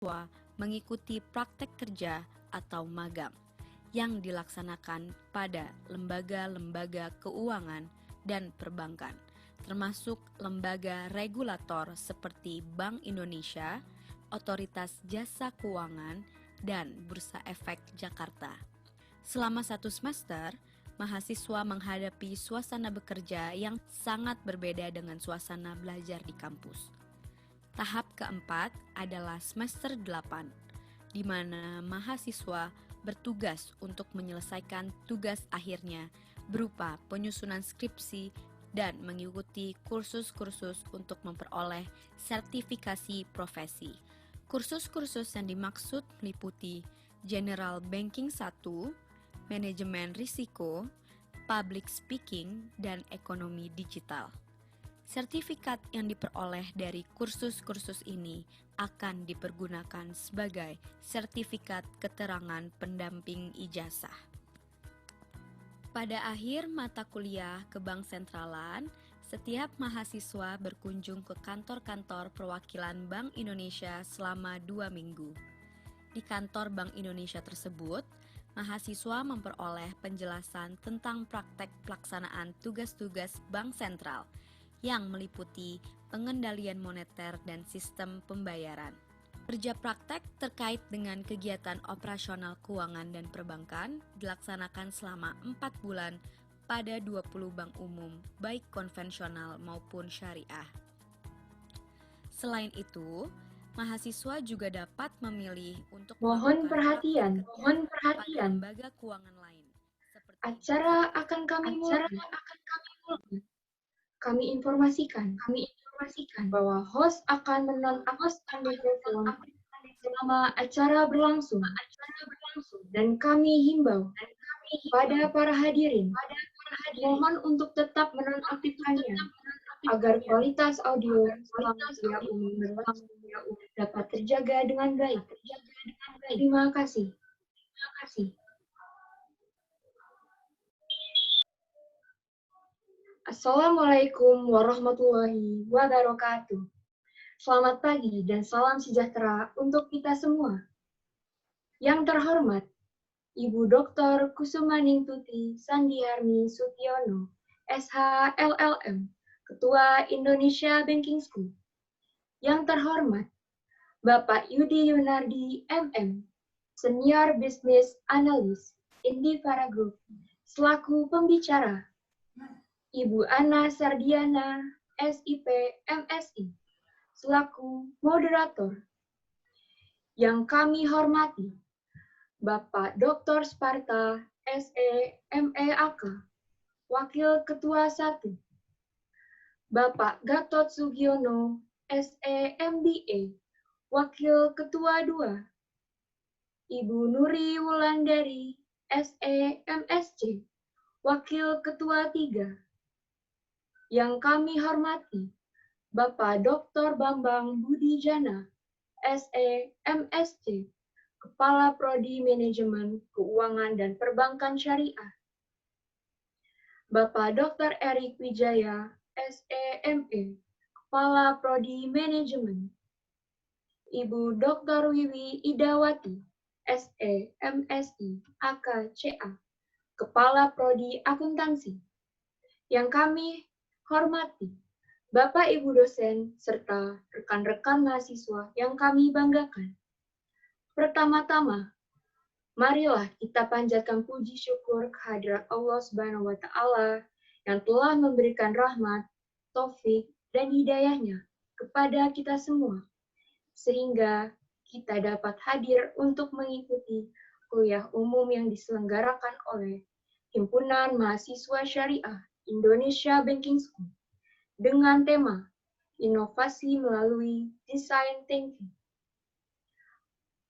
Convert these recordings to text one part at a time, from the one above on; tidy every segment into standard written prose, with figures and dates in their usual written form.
mahasiswa mengikuti praktek kerja atau magang yang dilaksanakan pada lembaga-lembaga keuangan dan perbankan, termasuk lembaga regulator seperti Bank Indonesia, Otoritas Jasa Keuangan, dan Bursa Efek Jakarta. Selama 1 semester, mahasiswa menghadapi suasana bekerja yang sangat berbeda dengan suasana belajar di kampus. Tahap keempat adalah semester 8, di mana mahasiswa bertugas untuk menyelesaikan tugas akhirnya berupa penyusunan skripsi dan mengikuti kursus-kursus untuk memperoleh sertifikasi profesi. Kursus-kursus yang dimaksud meliputi General Banking 1, Manajemen Risiko, Public Speaking, dan Ekonomi Digital. Sertifikat yang diperoleh dari kursus-kursus ini akan dipergunakan sebagai sertifikat keterangan pendamping ijazah. Pada akhir mata kuliah ke Bank Sentralan, setiap mahasiswa berkunjung ke kantor-kantor perwakilan Bank Indonesia selama 2 minggu. Di kantor Bank Indonesia tersebut, mahasiswa memperoleh penjelasan tentang praktek pelaksanaan tugas-tugas Bank Sentral yang meliputi pengendalian moneter dan sistem pembayaran. Kerja praktek terkait dengan kegiatan operasional keuangan dan perbankan dilaksanakan selama 4 bulan pada 20 bank umum, baik konvensional maupun syariah. Selain itu, mahasiswa juga dapat memilih untuk Mohon melakukan perhatian, pada lembaga keuangan lain. Acara akan kami mulai. Kami informasikan bahwa host akan menonaktifkan mikrofon selama acara berlangsung, dan kami himbau pada para hadirin mohon untuk tetap menonaktifkannya agar kualitas audio selama kuliah umum berlangsung dapat terjaga dengan baik. Terima kasih. Assalamualaikum warahmatullahi wabarakatuh. Selamat pagi dan salam sejahtera untuk kita semua. Yang terhormat, Ibu Dr. Kusumaningtuti Sandiharni Sutiono, SHLLM, Ketua Indonesia Banking School. Yang terhormat, Bapak Yudi Yunardi, MM, Senior Business Analyst, Indivara Group, selaku pembicara. Ibu Ana Sardiana, SIP, MSI, selaku moderator. Yang kami hormati, Bapak Dr. Sparta, SE, MEAK, Wakil Ketua 1. Bapak Gatot Sugiono, SE, MBA, Wakil Ketua 2. Ibu Nuri Wulandari, SE, MSc, Wakil Ketua 3. Yang kami hormati, Bapak Dr. Bambang Budijana, SE, MSc, Kepala Prodi Manajemen Keuangan dan Perbankan Syariah. Bapak Dr. Erik Wijaya, SE, Kepala Prodi Manajemen. Ibu Dr. Wiwi Idawati, SE, MSI, AKCA, Kepala Prodi Akuntansi. Yang kami hormati, Bapak Ibu dosen, serta rekan-rekan mahasiswa yang kami banggakan. Pertama-tama, marilah kita panjatkan puji syukur kehadirat Allah Subhanahu wa Ta'ala yang telah memberikan rahmat, taufik, dan hidayahnya kepada kita semua, sehingga kita dapat hadir untuk mengikuti kuliah umum yang diselenggarakan oleh Himpunan Mahasiswa Syariah Indonesia Banking School dengan tema Inovasi Melalui Design Thinking.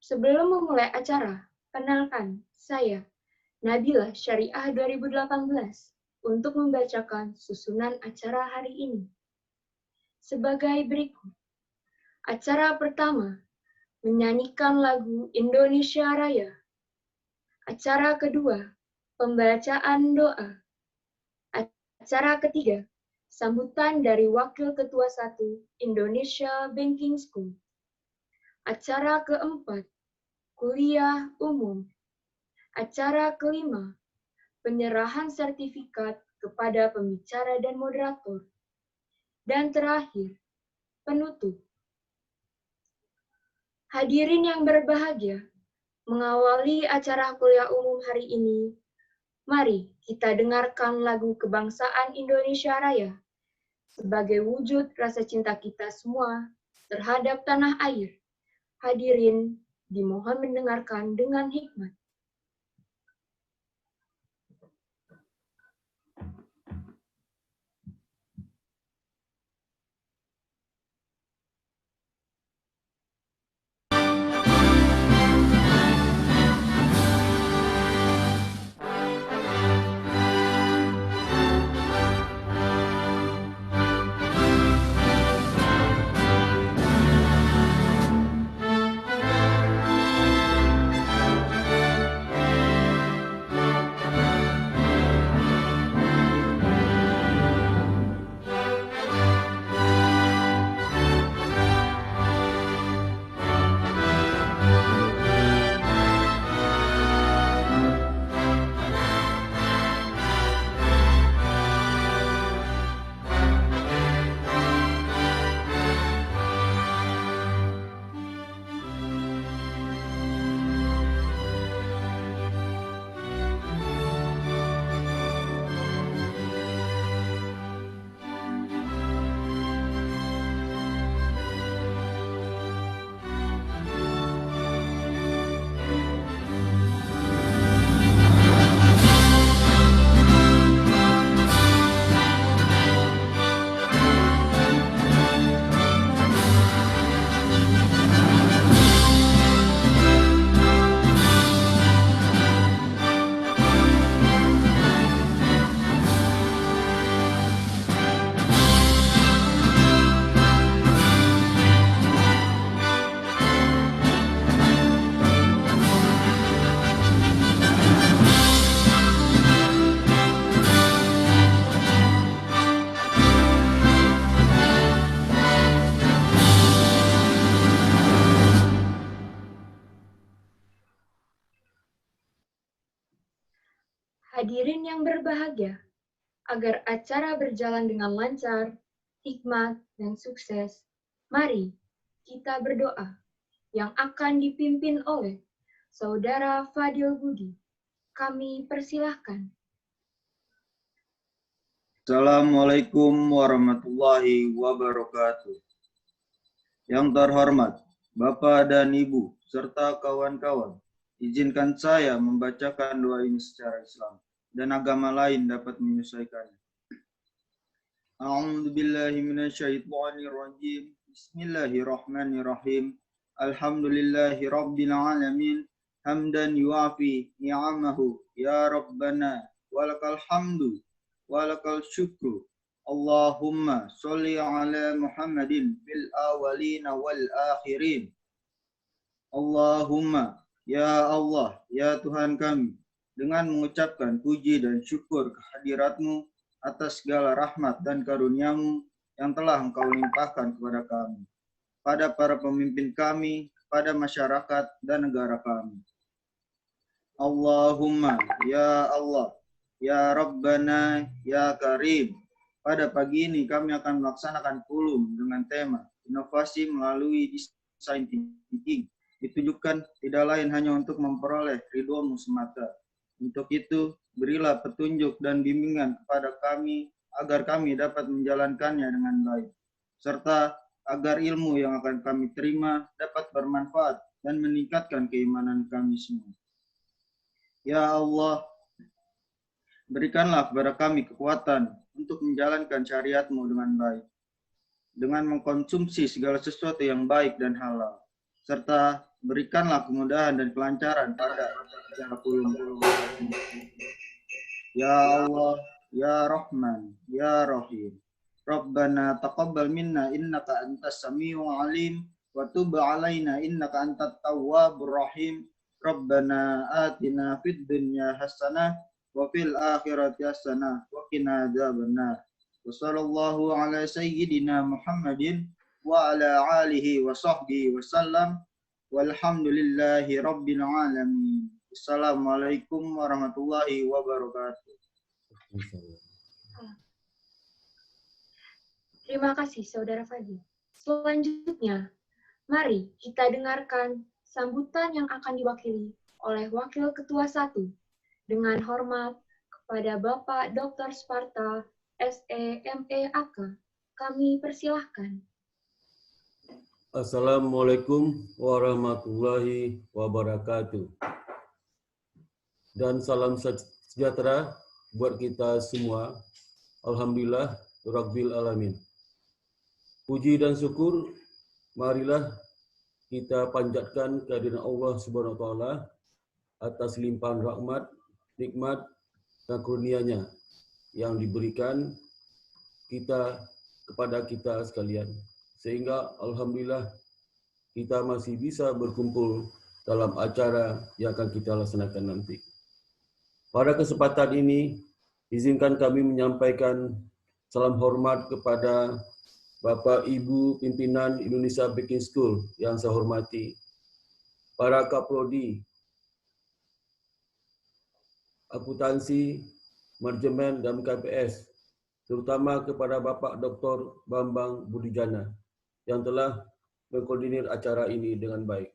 Sebelum memulai acara, kenalkan saya, Nabila Syariah 2018, untuk membacakan susunan acara hari ini. Sebagai berikut. Acara pertama, menyanyikan lagu Indonesia Raya. Acara kedua, pembacaan doa. Acara ketiga, sambutan dari Wakil Ketua 1 Indonesia Banking School. Acara keempat, kuliah umum. Acara kelima, penyerahan sertifikat kepada pembicara dan moderator. Dan terakhir, penutup. Hadirin yang berbahagia, mengawali acara kuliah umum hari ini, mari kita dengarkan lagu kebangsaan Indonesia Raya sebagai wujud rasa cinta kita semua terhadap tanah air. Hadirin dimohon mendengarkan dengan hikmat. Hadirin yang berbahagia, agar acara berjalan dengan lancar, hikmat, dan sukses, mari kita berdoa yang akan dipimpin oleh Saudara Fadil Budi. Kami persilahkan. Assalamualaikum warahmatullahi wabarakatuh. Yang terhormat Bapak dan Ibu serta kawan-kawan, izinkan saya membacakan doa ini secara Islam dan agama lain dapat menyelesaikannya. A'udzu billahi minasyaitonir rajim. Bismillahirrahmanirrahim. Alhamdulillahi rabbil alamin. Hamdan yuafi ni'amahu ya rabbana walakal hamdu walakal syukru. Allahumma sholli ala Muhammadin fil awwalin wal akhirin. Allahumma ya Allah ya Tuhan kami, dengan mengucapkan puji dan syukur kehadirat-Mu atas segala rahmat dan karunia-Mu yang telah Engkau limpahkan kepada kami, pada para pemimpin kami, pada masyarakat dan negara kami. Allahumma ya Allah ya Rabbana ya Karim. Pada pagi ini kami akan melaksanakan kulum dengan tema inovasi melalui desain thinking. Ditujukan tidak lain hanya untuk memperoleh ridho-Mu semata. Untuk itu, berilah petunjuk dan bimbingan kepada kami agar kami dapat menjalankannya dengan baik, serta agar ilmu yang akan kami terima dapat bermanfaat dan meningkatkan keimanan kami semua. Ya Allah, berikanlah kepada kami kekuatan untuk menjalankan syariat-Mu dengan baik, dengan mengkonsumsi segala sesuatu yang baik dan halal, serta berikanlah kemudahan dan kelancaran pada acara kulum. Ya Allah, Ya Rahman, Ya Rahim. Rabbana taqabbal minna innaka antas samiul alim wa tub alaina innaka antat tawwabur rahim. Rabbana atina fid dunya hasanah wa fil akhirati hasanah wa qina adzabannar. Wa sallallahu ala sayyidina Muhammadin wa ala alihi wa sahbihi wa sallam. Walhamdulillahi rabbil alamin. Assalamualaikum warahmatullahi wabarakatuh. Terima kasih, Saudara Fadil. Selanjutnya, mari kita dengarkan sambutan yang akan diwakili oleh Wakil Ketua 1 dengan hormat kepada Bapak Dr. Sparta SEMEAK. Kami persilahkan. Assalamualaikum warahmatullahi wabarakatuh. Dan salam sejahtera buat kita semua. Alhamdulillah Rabbil Alamin. Puji dan syukur, marilah kita panjatkan kehadiran Allah Subhanahu wa taala atas limpahan rahmat, nikmat dan karunia-Nya yang diberikan kepada kita sekalian. Sehingga alhamdulillah kita masih bisa berkumpul dalam acara yang akan kita laksanakan nanti. Pada kesempatan ini, izinkan kami menyampaikan salam hormat kepada Bapak Ibu pimpinan Indonesia Baking School yang saya hormati, para Kaprodi, akuntansi, manajemen dan KPS, terutama kepada Bapak Dr. Bambang Budijana yang telah mengkoordinir acara ini dengan baik.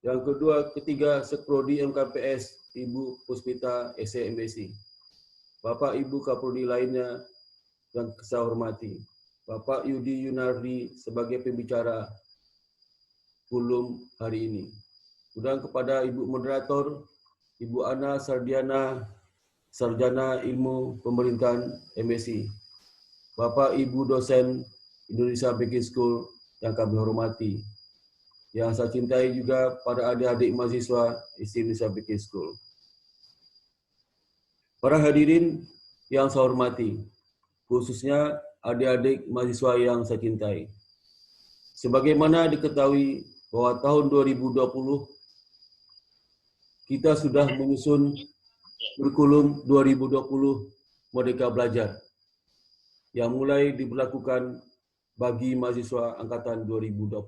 Yang ketiga, Seprodi MKPS, Ibu Puspita SEMBC, Bapak Ibu Kaprodi lainnya yang saya hormati, Bapak Yudi Yunardi sebagai pembicara kulum hari ini. Kemudian kepada Ibu Moderator, Ibu Ana Sardiana, Sarjana Ilmu Pemerintahan MSc, Bapak Ibu dosen Indonesia Baking School yang kami hormati, yang saya cintai juga para adik-adik mahasiswa Indonesia Baking School. Para hadirin yang saya hormati, khususnya adik-adik mahasiswa yang saya cintai. Sebagaimana diketahui bahwa tahun 2020 kita sudah menyusun kurikulum 2020 Merdeka Belajar yang mulai diberlakukan bagi mahasiswa angkatan 2020.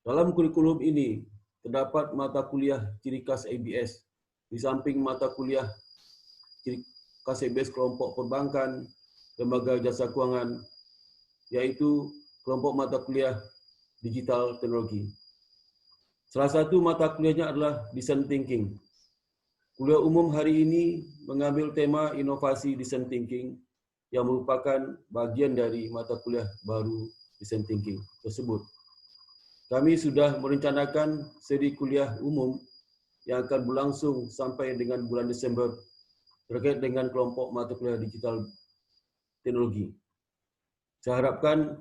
Dalam kurikulum ini terdapat mata kuliah ciri khas ABS di samping mata kuliah ciri khas ABS kelompok perbankan, lembaga jasa keuangan, yaitu kelompok mata kuliah digital teknologi. Salah satu mata kuliahnya adalah Design Thinking. Kuliah umum hari ini mengambil tema inovasi Design Thinking yang merupakan bagian dari mata kuliah baru Design Thinking tersebut. Kami sudah merencanakan seri kuliah umum yang akan berlangsung sampai dengan bulan Desember terkait dengan kelompok mata kuliah digital teknologi. Saya harapkan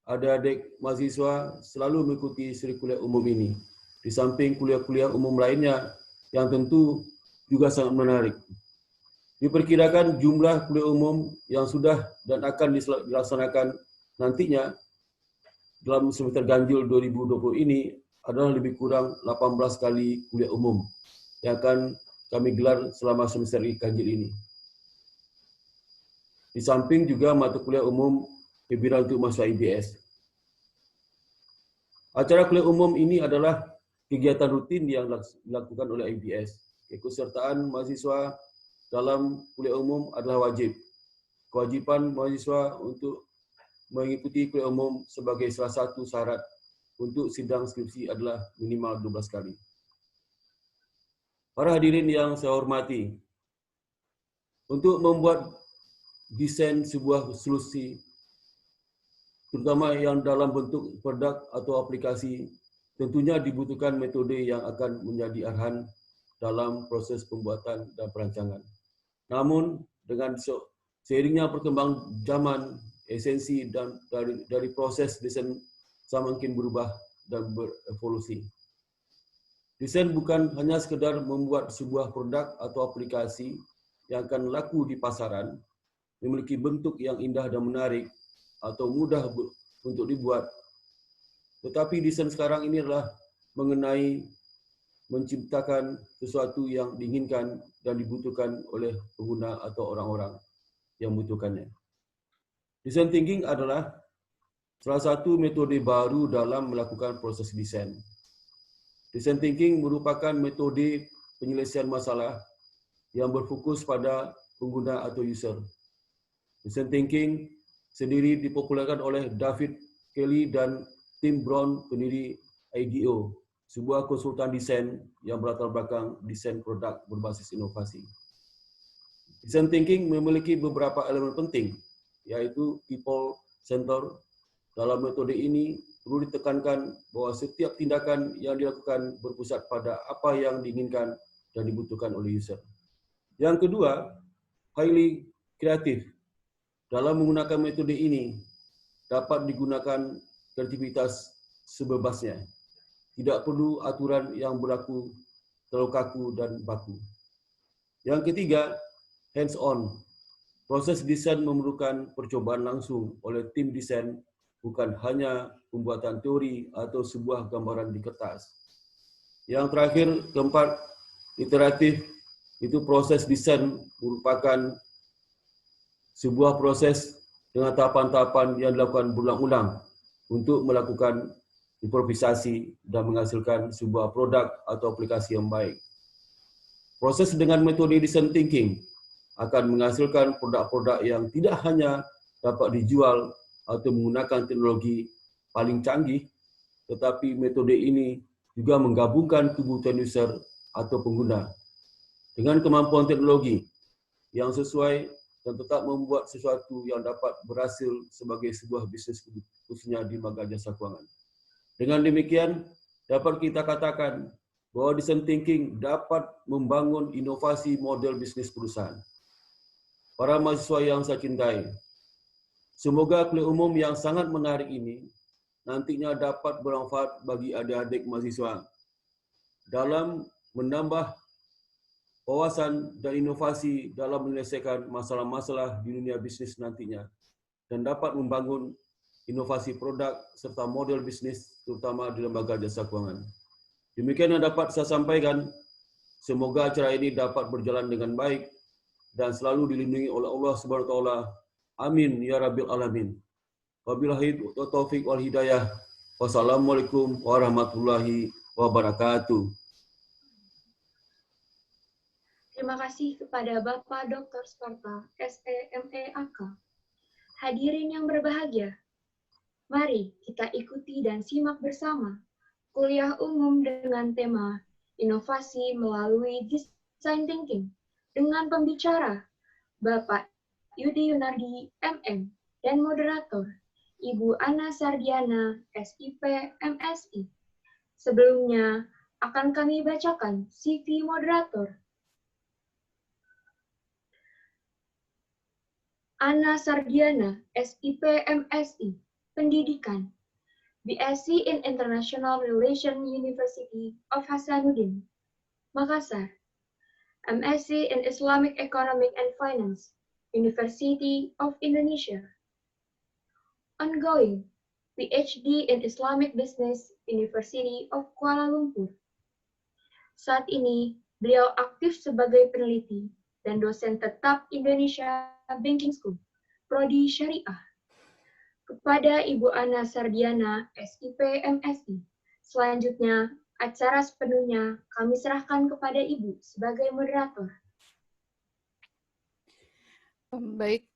adik-adik mahasiswa selalu mengikuti seri kuliah umum ini, di samping kuliah-kuliah umum lainnya yang tentu juga sangat menarik. Diperkirakan jumlah kuliah umum yang sudah dan akan dilaksanakan nantinya dalam semester ganjil 2020 ini adalah lebih kurang 18 kali kuliah umum yang akan kami gelar selama semester ganjil ini. Di samping juga mata kuliah umum pembimbingan untuk mahasiswa IBS. Acara kuliah umum ini adalah kegiatan rutin yang dilakukan oleh IBS. Keikutsertaan mahasiswa dalam kuliah umum adalah wajib. Kewajiban mahasiswa untuk mengikuti kuliah umum sebagai salah satu syarat untuk sidang skripsi adalah minimal 12 kali. Para hadirin yang saya hormati, untuk membuat desain sebuah solusi, terutama yang dalam bentuk produk atau aplikasi, tentunya dibutuhkan metode yang akan menjadi arahan dalam proses pembuatan dan perancangan. Namun, dengan seiringnya perkembangan zaman, esensi dan dari proses desain semakin berubah dan berevolusi. Desain bukan hanya sekedar membuat sebuah produk atau aplikasi yang akan laku di pasaran, memiliki bentuk yang indah dan menarik, atau mudah untuk dibuat. Tetapi desain sekarang ini adalah mengenai menciptakan sesuatu yang diinginkan dan dibutuhkan oleh pengguna atau orang-orang yang membutuhkannya. Design thinking adalah salah satu metode baru dalam melakukan proses desain. Design thinking merupakan metode penyelesaian masalah yang berfokus pada pengguna atau user. Design thinking sendiri dipopularkan oleh David Kelley dan Tim Brown, pendiri IDEO, sebuah konsultan desain yang berlatar belakang desain produk berbasis inovasi. Design thinking memiliki beberapa elemen penting, yaitu people center. Dalam metode ini perlu ditekankan bahwa setiap tindakan yang dilakukan berpusat pada apa yang diinginkan dan dibutuhkan oleh user. Yang kedua, highly kreatif. Dalam menggunakan metode ini, dapat digunakan kreativitas sebebasnya. Tidak perlu aturan yang berlaku terlalu kaku dan baku. Yang ketiga, hands-on. Proses desain memerlukan percobaan langsung oleh tim desain, bukan hanya pembuatan teori atau sebuah gambaran di kertas. Yang terakhir, keempat, iteratif. Itu proses desain merupakan sebuah proses dengan tahapan-tahapan yang dilakukan berulang-ulang untuk melakukan improvisasi dan menghasilkan sebuah produk atau aplikasi yang baik. Proses dengan metode design thinking akan menghasilkan produk-produk yang tidak hanya dapat dijual atau menggunakan teknologi paling canggih, tetapi metode ini juga menggabungkan kebutuhan user atau pengguna dengan kemampuan teknologi yang sesuai dan tetap membuat sesuatu yang dapat berhasil sebagai sebuah bisnis, khususnya di lembaga jasa keuangan. Dengan demikian, dapat kita katakan bahwa design thinking dapat membangun inovasi model bisnis perusahaan. Para mahasiswa yang saya cintai, semoga kuliah umum yang sangat menarik ini nantinya dapat bermanfaat bagi adik-adik mahasiswa dalam menambah wawasan dan inovasi dalam menyelesaikan masalah-masalah di dunia bisnis nantinya, dan dapat membangun inovasi produk serta model bisnis, terutama di lembaga jasa keuangan. Demikian yang dapat saya sampaikan. Semoga acara ini dapat berjalan dengan baik dan selalu dilindungi oleh Allah Subhanahu wa taala. Amin ya rabbil alamin. Wabillahi taufiq wal hidayah. Wassalamualaikum warahmatullahi wabarakatuh. Terima kasih kepada Bapak Dr. Sparta, SEMEAK. Hadirin yang berbahagia, mari kita ikuti dan simak bersama kuliah umum dengan tema Inovasi Melalui Design Thinking dengan pembicara Bapak Yudi Yunardi, MM, dan moderator Ibu Ana Sardiana, SIP, MSI. Sebelumnya, akan kami bacakan CV moderator. Ana Sardiana, SIP, MSI, Pendidikan, BSc in International Relations, University of Hasanuddin, Makassar, MSc in Islamic Economic and Finance, University of Indonesia. Ongoing, PhD in Islamic Business, University of Kuala Lumpur. Saat ini, beliau aktif sebagai peneliti dan dosen tetap Indonesia Banking School, Prodi Syariah. Kepada Ibu Ana Sardiana, SIP, MSI. Selanjutnya, acara sepenuhnya kami serahkan kepada Ibu sebagai moderator. Baik,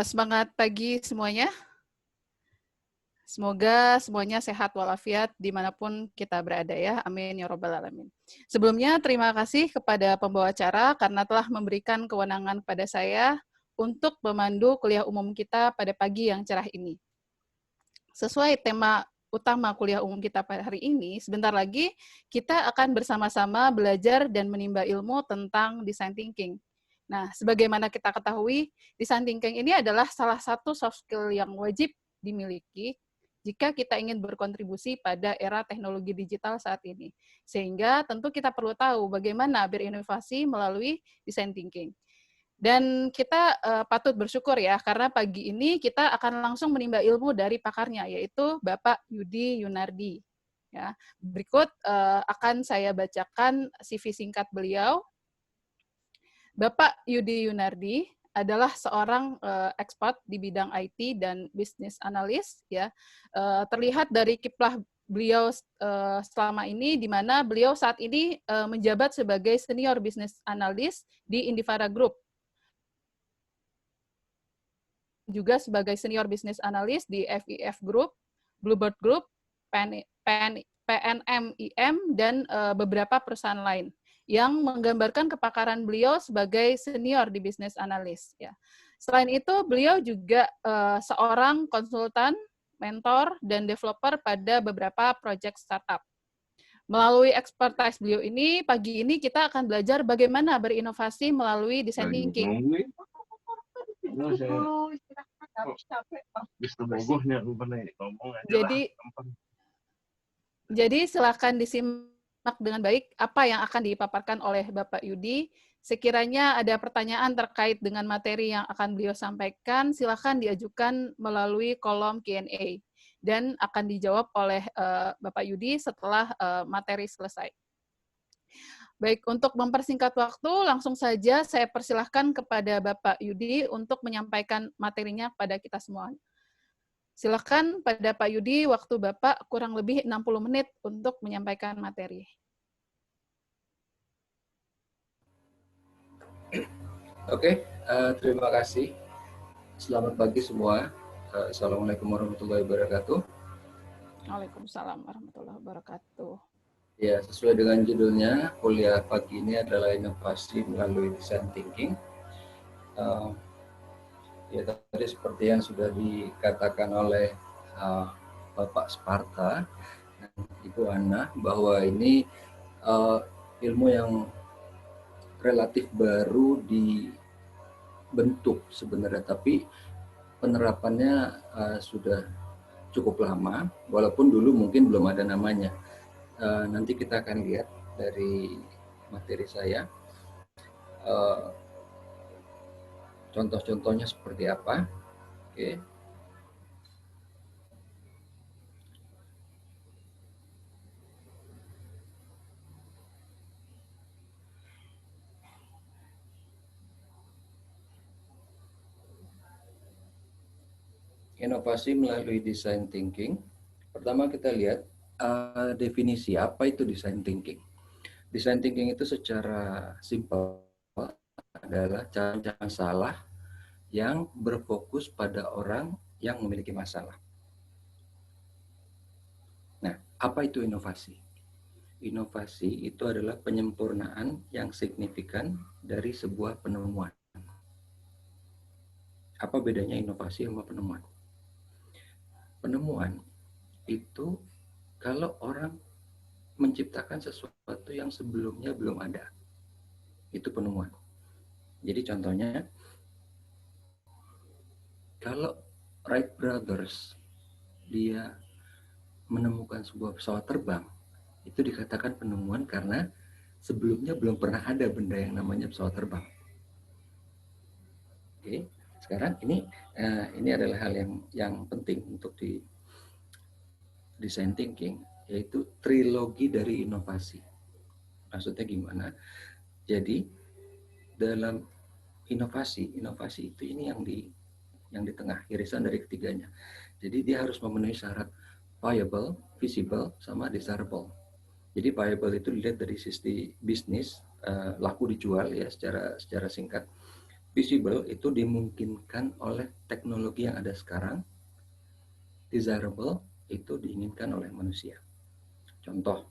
semangat pagi semuanya. Semoga semuanya sehat walafiat dimanapun kita berada ya. Amin ya robbal alamin. Sebelumnya terima kasih kepada pembawa acara karena telah memberikan kewenangan pada saya untuk memandu kuliah umum kita pada pagi yang cerah ini. Sesuai tema utama kuliah umum kita pada hari ini, sebentar lagi kita akan bersama-sama belajar dan menimba ilmu tentang design thinking. Nah, sebagaimana kita ketahui, design thinking ini adalah salah satu soft skill yang wajib dimiliki jika kita ingin berkontribusi pada era teknologi digital saat ini. Sehingga tentu kita perlu tahu bagaimana berinovasi melalui design thinking. Dan kita patut bersyukur ya, karena pagi ini kita akan langsung menimba ilmu dari pakarnya, yaitu Bapak Yudi Yunardi. Ya, berikut akan saya bacakan CV singkat beliau. Bapak Yudi Yunardi adalah seorang expert di bidang IT dan business analyst ya. Terlihat dari kiprah beliau selama ini, di mana beliau saat ini menjabat sebagai senior business analyst di Indivara Group, juga sebagai senior business analyst di FIF Group, Bluebird Group, PNMIM, dan beberapa perusahaan lain, yang menggambarkan kepakaran beliau sebagai senior di business analyst. Ya. Selain itu, beliau juga seorang konsultan, mentor, dan developer pada beberapa proyek startup. Melalui expertise beliau ini, pagi ini kita akan belajar bagaimana berinovasi melalui design thinking. Jadi silakan disimak dengan baik apa yang akan dipaparkan oleh Bapak Yudi. Sekiranya ada pertanyaan terkait dengan materi yang akan beliau sampaikan, silakan diajukan melalui kolom Q&A dan akan dijawab oleh Bapak Yudi setelah materi selesai. Baik, untuk mempersingkat waktu, langsung saja saya persilahkan kepada Bapak Yudi untuk menyampaikan materinya pada kita semua. Silakan pada Pak Yudi, waktu Bapak kurang lebih 60 menit untuk menyampaikan materi. Oke, terima kasih. Selamat pagi semua. Assalamualaikum warahmatullahi wabarakatuh. Waalaikumsalam warahmatullahi wabarakatuh. Ya, sesuai dengan judulnya, kuliah pagi ini adalah inovasi melalui design thinking. Ya, tadi seperti yang sudah dikatakan oleh Bapak Sparta dan Ibu Ana, bahwa ini ilmu yang relatif baru dibentuk sebenarnya, tapi penerapannya sudah cukup lama, walaupun dulu mungkin belum ada namanya. Nanti kita akan lihat dari materi saya. Contoh-contohnya seperti apa. Oke. Inovasi melalui design thinking. Pertama kita lihat definisi apa itu design thinking. Design thinking itu secara simpel adalah cara masalah yang berfokus pada orang yang memiliki masalah. Nah, apa itu inovasi? Inovasi itu adalah penyempurnaan yang signifikan dari sebuah penemuan. Apa bedanya inovasi sama penemuan? Penemuan itu kalau orang menciptakan sesuatu yang sebelumnya belum ada. Itu penemuan. Jadi contohnya, kalau Wright Brothers dia menemukan sebuah pesawat terbang, itu dikatakan penemuan karena sebelumnya belum pernah ada benda yang namanya pesawat terbang. Oke, sekarang ini adalah hal yang penting untuk di design thinking, yaitu trilogi dari inovasi. Maksudnya gimana? Jadi dalam inovasi itu ini yang di tengah, irisan dari ketiganya. Jadi dia harus memenuhi syarat viable, visible, sama desirable. Jadi viable itu dilihat dari sisi bisnis, laku dijual ya secara singkat. Visible itu dimungkinkan oleh teknologi yang ada sekarang. Desirable itu diinginkan oleh manusia. Contoh,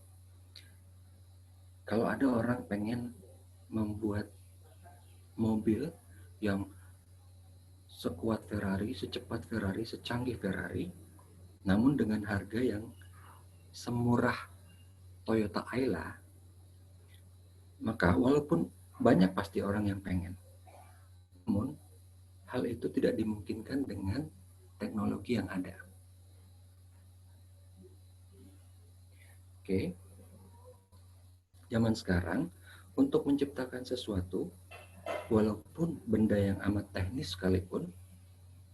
kalau ada orang pengen membuat mobil yang sekuat Ferrari, secepat Ferrari, secanggih Ferrari, namun dengan harga yang semurah Toyota Ayla, maka walaupun banyak pasti orang yang pengen, namun hal itu tidak dimungkinkan dengan teknologi yang ada. Oke. Zaman sekarang, untuk menciptakan sesuatu, walaupun benda yang amat teknis sekalipun,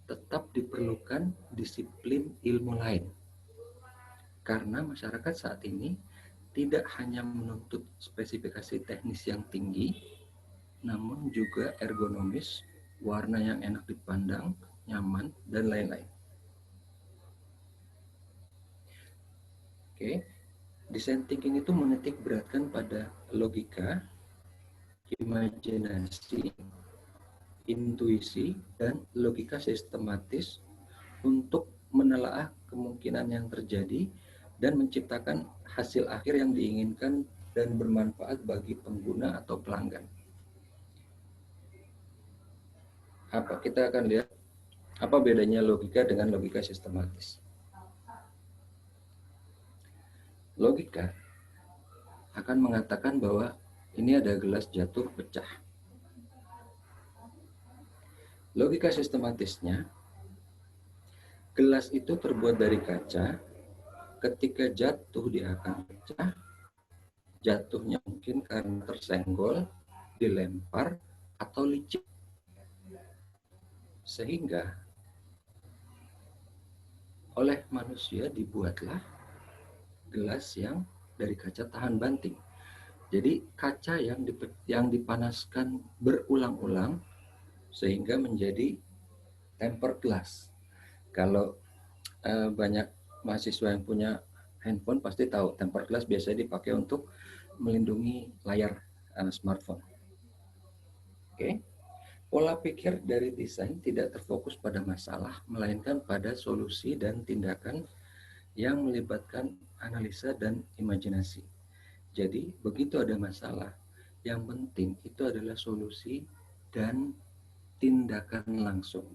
tetap diperlukan disiplin ilmu lain. Karena masyarakat saat ini tidak hanya menuntut spesifikasi teknis yang tinggi, namun juga ergonomis, warna yang enak dipandang, nyaman, dan lain-lain. Oke, design thinking itu menitik beratkan pada logika, imajinasi, intuisi, dan logika sistematis untuk menelaah kemungkinan yang terjadi dan menciptakan hasil akhir yang diinginkan dan bermanfaat bagi pengguna atau pelanggan. Kita akan lihat apa bedanya logika dengan logika sistematis. Logika akan mengatakan bahwa ini ada gelas jatuh pecah. Logika sistematisnya, gelas itu terbuat dari kaca, ketika jatuh dia akan pecah, jatuhnya mungkin karena tersenggol, dilempar, atau licin. Sehingga oleh manusia dibuatlah gelas yang dari kaca tahan banting. Jadi kaca yang dipanaskan berulang-ulang sehingga menjadi tempered glass. Kalau banyak mahasiswa yang punya handphone pasti tahu tempered glass biasanya dipakai untuk melindungi layar smartphone. Oke. Pola pikir dari desain tidak terfokus pada masalah, melainkan pada solusi dan tindakan yang melibatkan analisa dan imajinasi. Jadi, begitu ada masalah, yang penting itu adalah solusi dan tindakan langsung.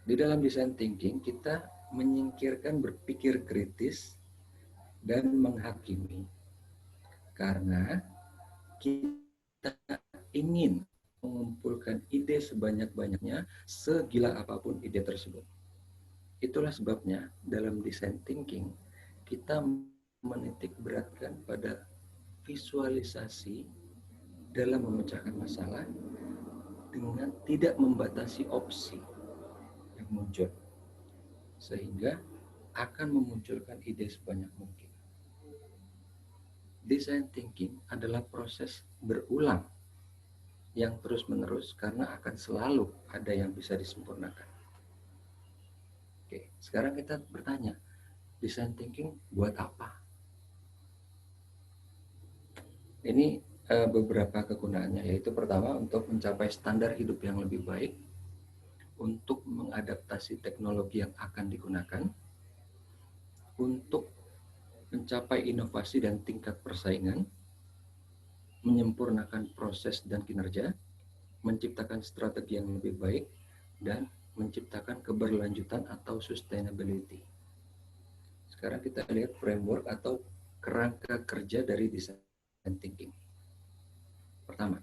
Di dalam design thinking, kita menyingkirkan berpikir kritis dan menghakimi. Karena kita ingin mengumpulkan ide sebanyak-banyaknya, segila apapun ide tersebut. Itulah sebabnya dalam design thinking, kita menitik beratkan pada visualisasi dalam memecahkan masalah dengan tidak membatasi opsi yang muncul, sehingga akan memunculkan ide sebanyak mungkin. Design thinking adalah proses berulang yang terus-menerus karena akan selalu ada yang bisa disempurnakan. Oke, sekarang kita bertanya, design thinking buat apa? Ini beberapa kegunaannya, yaitu pertama untuk mencapai standar hidup yang lebih baik, untuk mengadaptasi teknologi yang akan digunakan, untuk mencapai inovasi dan tingkat persaingan, menyempurnakan proses dan kinerja, menciptakan strategi yang lebih baik, dan menciptakan keberlanjutan atau sustainability. Sekarang kita lihat framework atau kerangka kerja dari design thinking. Pertama,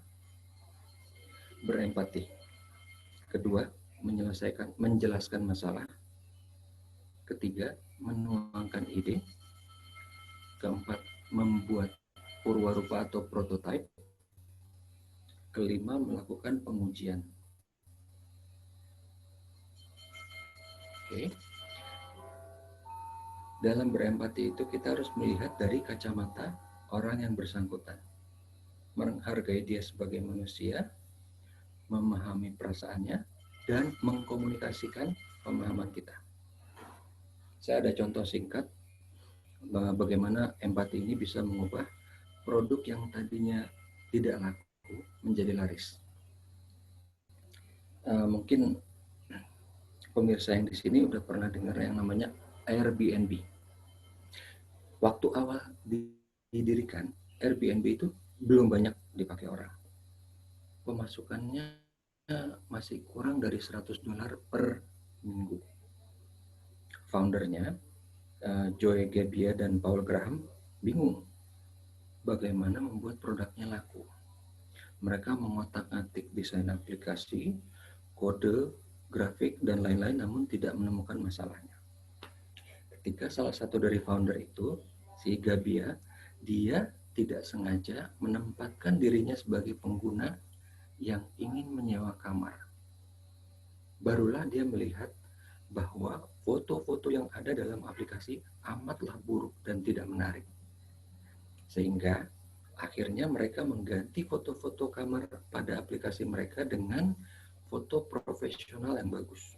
berempati. Kedua, menjelaskan masalah. Ketiga, menuangkan ide. Keempat, membuat purwarupa atau prototype. Kelima, melakukan pengujian. Oke. Dalam berempati itu kita harus melihat dari kacamata orang yang bersangkutan. Menghargai dia sebagai manusia, memahami perasaannya, dan mengkomunikasikan pemahaman kita. Saya ada contoh singkat bagaimana empati ini bisa mengubah produk yang tadinya tidak laku menjadi laris. Mungkin pemirsa yang di sini udah pernah dengar yang namanya Airbnb. Waktu awal didirikan, Airbnb itu belum banyak dipakai orang. Pemasukannya masih kurang dari $100 per minggu. Foundernya, Joe Gebbia dan Paul Graham, bingung bagaimana membuat produknya laku. Mereka mengotak-atik desain aplikasi, kode, grafik, dan lain-lain, namun tidak menemukan masalahnya. Ketika salah satu dari founder itu, si Gebbia, dia tidak sengaja menempatkan dirinya sebagai pengguna yang ingin menyewa kamar. Barulah dia melihat bahwa foto-foto yang ada dalam aplikasi amatlah buruk dan tidak menarik. Sehingga Akhirnya mereka mengganti foto-foto kamar pada aplikasi mereka dengan foto profesional yang bagus.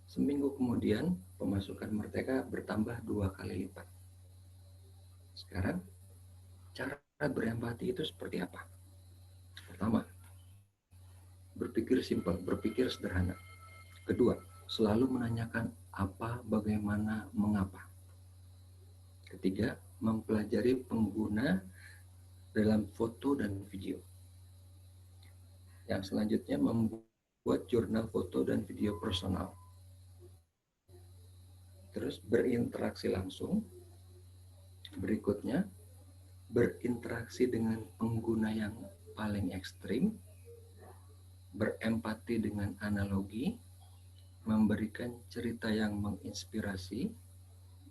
Seminggu kemudian, pemasukan mereka bertambah 2 kali lipat. Sekarang, cara berempati itu seperti apa? Pertama, berpikir simpel, berpikir sederhana. Kedua, selalu menanyakan apa, bagaimana, mengapa. Ketiga, mempelajari pengguna dalam foto dan video. Yang selanjutnya, membuat jurnal foto dan video personal. Terus berinteraksi langsung. Berikutnya, berinteraksi dengan pengguna yang paling ekstrim, berempati dengan analogi, memberikan cerita yang menginspirasi,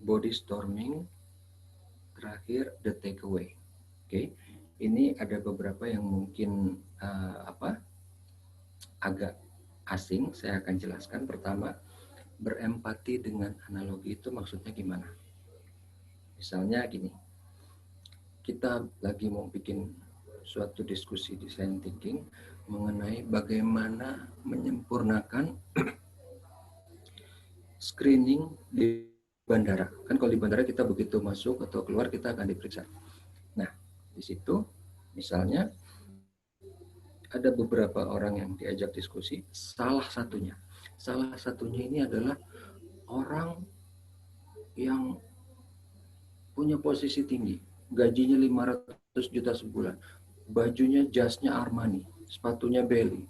body storming, terakhir the takeaway. Oke, ini ada beberapa yang mungkin agak asing. Saya akan jelaskan. Pertama, berempati dengan analogi itu maksudnya gimana? Misalnya gini, kita lagi mau bikin suatu diskusi design thinking mengenai bagaimana menyempurnakan screening di bandara. Kan kalau di bandara kita begitu masuk atau keluar kita akan diperiksa. Nah, di situ misalnya ada beberapa orang yang diajak diskusi, salah satunya ini adalah orang yang punya posisi tinggi, gajinya 500 juta sebulan, bajunya jasnya Armani, sepatunya Belly,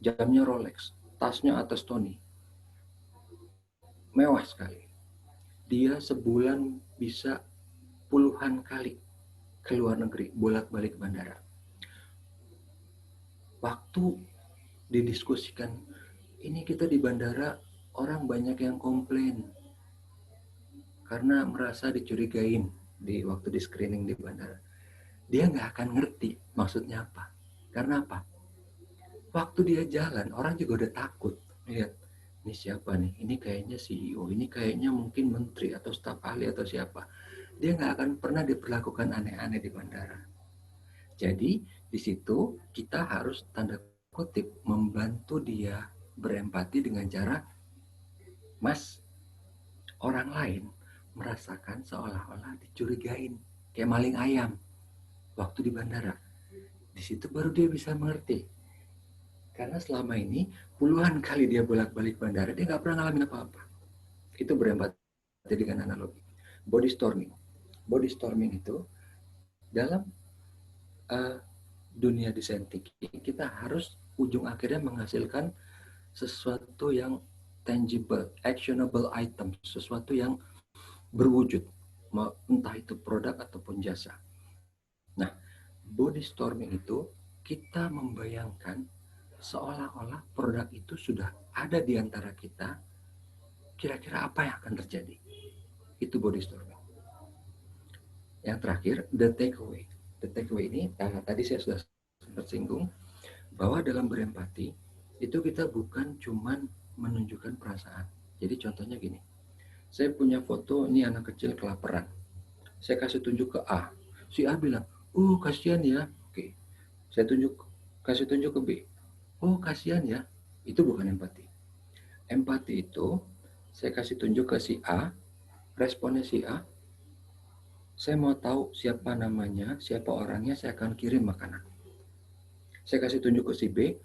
jamnya Rolex, tasnya atas Tony, mewah sekali. Dia sebulan bisa puluhan kali ke luar negeri, bolak-balik bandara. Waktu didiskusikan, ini kita di bandara, orang banyak yang komplain karena merasa dicurigain di waktu di screening di bandara. Dia nggak akan ngerti maksudnya apa. Karena apa? Waktu dia jalan, orang juga udah takut. Lihat, ini siapa nih? Ini kayaknya CEO, ini kayaknya mungkin menteri atau staf ahli atau siapa. Dia nggak akan pernah diperlakukan aneh-aneh di bandara. Jadi, di situ kita harus tanda kutip membantu dia berempati dengan cara, Mas, orang lain merasakan seolah-olah dicurigain, kayak maling ayam waktu di bandara. Di situ baru dia bisa mengerti. Karena selama ini puluhan kali dia bolak-balik bandara, dia nggak pernah ngalamin apa-apa. Itu berempati dengan analogi. Body storming. Body storming itu dalam dunia desain thinking, kita harus ujung akhirnya menghasilkan sesuatu yang tangible, actionable item, sesuatu yang berwujud, entah itu produk ataupun jasa. Nah, body storming itu kita membayangkan seolah-olah produk itu sudah ada di antara kita, kira-kira apa yang akan terjadi. Itu body storming. Yang terakhir, the takeaway. The takeaway ini, tadi saya sudah sempat singgung, bahwa dalam berempati, itu kita bukan cuman menunjukkan perasaan. Jadi contohnya gini, saya punya foto, ini anak kecil kelaparan. Saya kasih tunjuk ke A. Si A bilang, oh kasihan ya. Oke. Saya kasih tunjuk ke B. Oh kasihan ya. Itu bukan empati. Empati itu, saya kasih tunjuk ke si A, responnya si A, saya mau tahu siapa namanya, siapa orangnya, saya akan kirim makanan. Saya kasih tunjuk ke si B,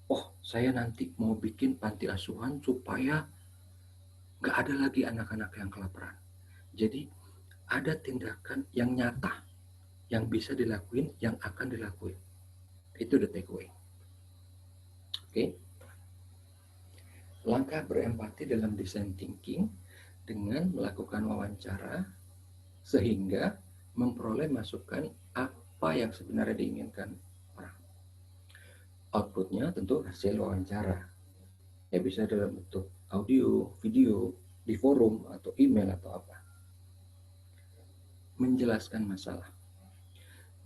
oh saya nanti mau bikin panti asuhan supaya nggak ada lagi anak-anak yang kelaparan. Jadi ada tindakan yang nyata, yang bisa dilakuin, yang akan dilakuin. Itu the takeaway. Oke. Langkah berempati dalam design thinking dengan melakukan wawancara sehingga memperoleh masukan apa yang sebenarnya diinginkan orang. Outputnya tentu hasil wawancara. Ya bisa dalam bentuk audio, video, di forum, atau email, atau apa. Menjelaskan masalah.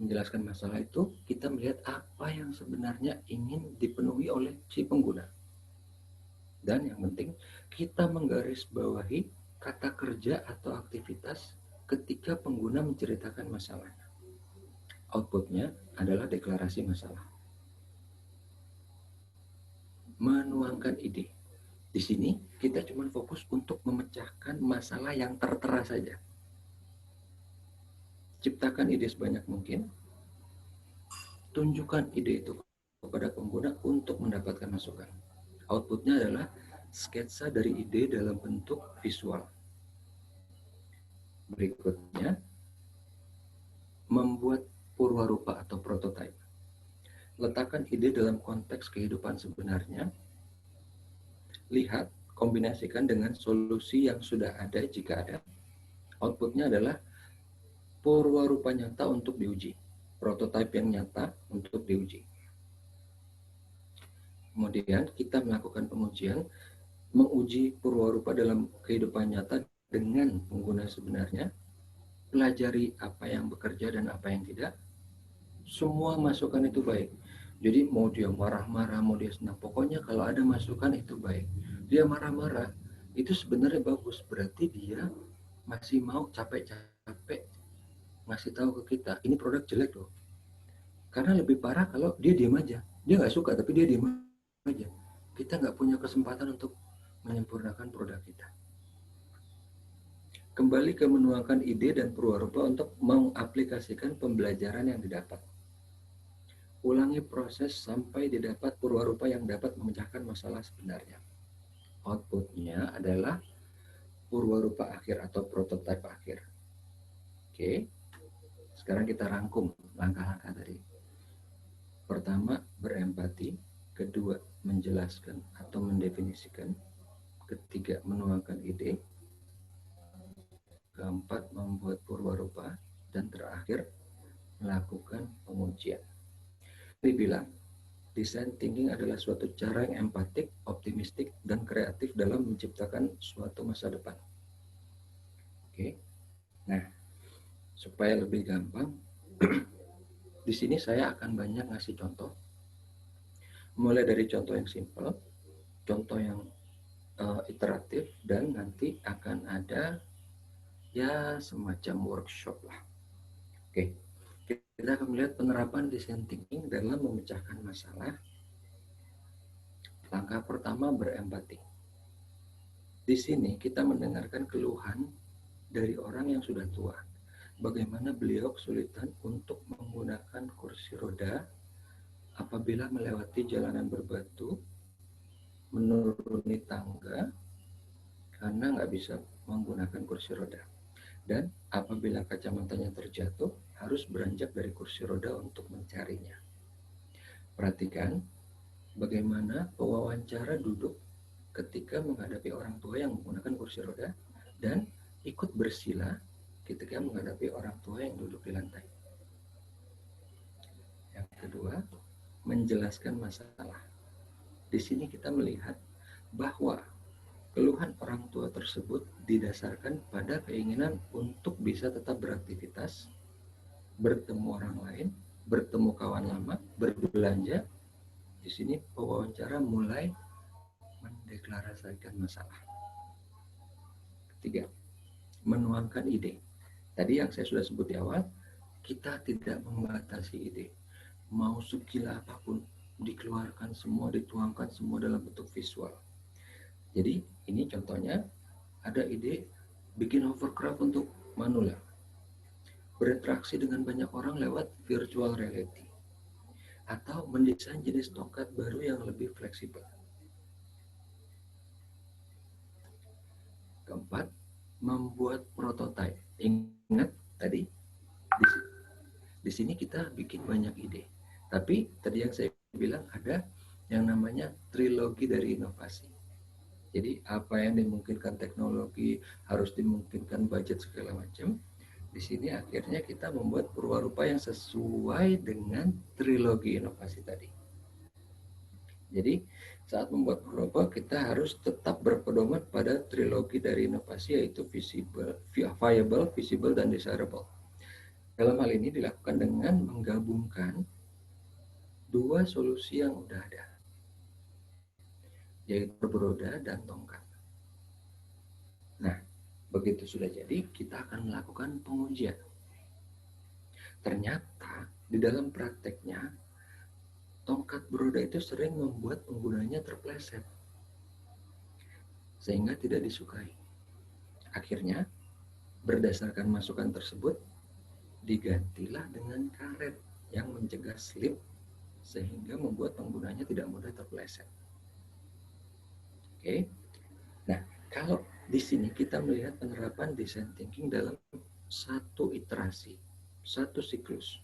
Menjelaskan masalah itu kita melihat apa yang sebenarnya ingin dipenuhi oleh si pengguna. Dan yang penting kita menggarisbawahi kata kerja atau aktivitas ketika pengguna menceritakan masalahnya. Outputnya adalah deklarasi masalah. Menuangkan ide. Di sini kita cuma fokus untuk memecahkan masalah yang tertera saja. Ciptakan ide sebanyak mungkin. Tunjukkan ide itu kepada pengguna untuk mendapatkan masukan. Outputnya adalah sketsa dari ide dalam bentuk visual. Berikutnya, membuat purwarupa atau prototipe. Letakkan ide dalam konteks kehidupan sebenarnya. Lihat, kombinasikan dengan solusi yang sudah ada jika ada. Outputnya adalah purwarupa nyata untuk diuji. Prototipe yang nyata untuk diuji. Kemudian kita melakukan pengujian, menguji purwarupa dalam kehidupan nyata dengan pengguna sebenarnya, pelajari apa yang bekerja dan apa yang tidak. Semua masukan itu baik. Jadi mau dia marah-marah, mau dia senang, pokoknya kalau ada masukan itu baik. Dia marah-marah, itu sebenarnya bagus. Berarti dia masih mau capek-capek ngasih tahu ke kita, ini produk jelek loh. Karena lebih parah kalau dia diam aja. Dia nggak suka, tapi dia diam aja. Kita nggak punya kesempatan untuk menyempurnakan produk kita. Kembali ke menuangkan ide dan purwarupa untuk mengaplikasikan pembelajaran yang didapat. Ulangi proses sampai didapat purwarupa yang dapat memecahkan masalah sebenarnya. Outputnya adalah purwarupa akhir atau prototipe akhir. Oke, sekarang kita rangkum langkah-langkah tadi. Pertama, berempati. Kedua, menjelaskan atau mendefinisikan. Ketiga, menuangkan ide. Keempat, membuat purwarupa. Dan terakhir, melakukan pengujian. Ini bilang, design thinking adalah suatu cara yang empatik, optimistik, dan kreatif dalam menciptakan suatu masa depan. Oke. Nah, supaya lebih gampang, di sini saya akan banyak ngasih contoh. Mulai dari contoh yang simple, contoh yang iteratif, dan nanti akan ada ya semacam workshop lah. Oke, kita akan melihat penerapan design thinking dalam memecahkan masalah. Langkah pertama, berempati. Di sini kita mendengarkan keluhan dari orang yang sudah tua. Bagaimana beliau kesulitan untuk menggunakan kursi roda apabila melewati jalanan berbatu, menuruni tangga, karena nggak bisa menggunakan kursi roda. Dan apabila kacamatanya terjatuh, harus beranjak dari kursi roda untuk mencarinya. Perhatikan bagaimana pewawancara duduk ketika menghadapi orang tua yang menggunakan kursi roda dan ikut bersila ketika menghadapi orang tua yang duduk di lantai. Yang kedua, menjelaskan masalah. Di sini kita melihat bahwa keluhan orang tua tersebut didasarkan pada keinginan untuk bisa tetap beraktivitas, bertemu orang lain, bertemu kawan lama, berbelanja. Di sini pewawancara mulai mendeklarasikan masalah. Ketiga, menuangkan ide. Tadi yang saya sudah sebut di awal, kita tidak membatasi ide. Mau segila apapun, dikeluarkan semua, dituangkan semua dalam bentuk visual. Jadi ini contohnya, ada ide bikin hovercraft untuk manula. Berinteraksi dengan banyak orang lewat virtual reality. Atau mendesain jenis tongkat baru yang lebih fleksibel. Keempat, membuat prototipe. Ingat tadi, di sini kita bikin banyak ide. Tapi tadi yang saya bilang ada yang namanya trilogi dari inovasi. Jadi apa yang dimungkinkan teknologi, harus dimungkinkan budget segala macam. Di sini akhirnya kita membuat purwarupa yang sesuai dengan trilogi inovasi tadi. Jadi saat membuat purwarupa kita harus tetap berpedoman pada trilogi dari inovasi, yaitu viable, visible, dan desirable. Dalam hal ini dilakukan dengan menggabungkan dua solusi yang sudah ada, yaitu beroda dan tongkat. Nah, begitu sudah jadi, kita akan melakukan pengujian. Ternyata di dalam prakteknya, tongkat beroda itu sering membuat penggunanya terpleset, sehingga tidak disukai. Akhirnya, berdasarkan masukan tersebut, digantilah dengan karet yang mencegah slip, sehingga membuat penggunanya tidak mudah terpleset. Oke. Nah, kalau di sini kita melihat penerapan design thinking dalam satu iterasi, satu siklus.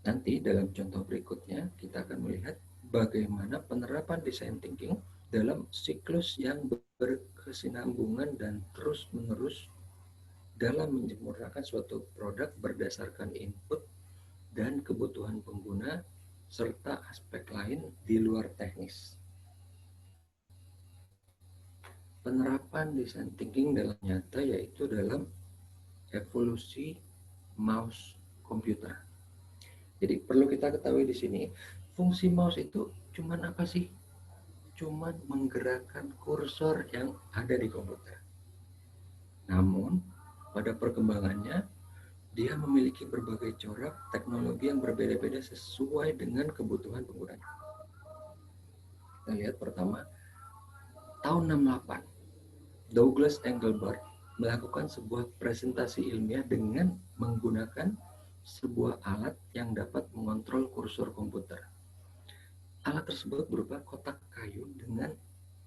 Nanti dalam contoh berikutnya kita akan melihat bagaimana penerapan design thinking dalam siklus yang berkesinambungan dan terus-menerus dalam menyempurnakan suatu produk berdasarkan input dan kebutuhan pengguna serta aspek lain di luar teknis. Penerapan design thinking dalam nyata yaitu dalam evolusi mouse komputer. Jadi perlu kita ketahui di sini, fungsi mouse itu cuman apa sih? Cuman menggerakkan kursor yang ada di komputer. Namun, pada perkembangannya, dia memiliki berbagai corak teknologi yang berbeda-beda sesuai dengan kebutuhan penggunanya. Kita lihat pertama, tahun 68, Douglas Engelbart melakukan sebuah presentasi ilmiah dengan menggunakan sebuah alat yang dapat mengontrol kursor komputer. Alat tersebut berupa kotak kayu dengan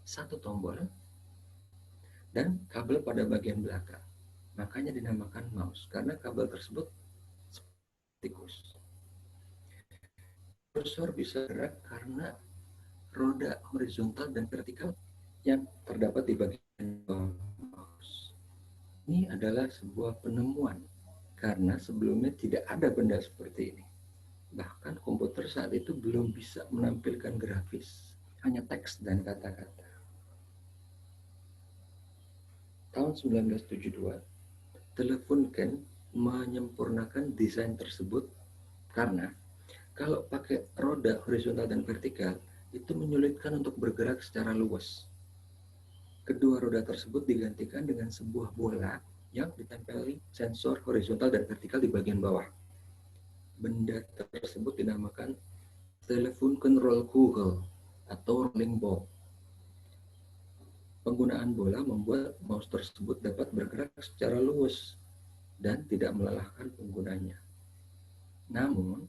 satu tombol dan kabel pada bagian belakang. Makanya dinamakan mouse, karena kabel tersebut tikus. Kursor bisa gerak karena roda horizontal dan vertikal yang terdapat di bagian bawah mouse. Ini adalah sebuah penemuan, karena sebelumnya tidak ada benda seperti ini. Bahkan komputer saat itu belum bisa menampilkan grafis, hanya teks dan kata-kata. Tahun 1972, Telefunken menyempurnakan desain tersebut karena kalau pakai roda horizontal dan vertikal, itu menyulitkan untuk bergerak secara luas. Kedua roda tersebut digantikan dengan sebuah bola yang ditempeli sensor horizontal dan vertikal di bagian bawah. Benda tersebut dinamakan Telefunken Rollkugel atau rolling ball. Penggunaan bola membuat mouse tersebut dapat bergerak secara luas dan tidak melelahkan penggunanya. Namun,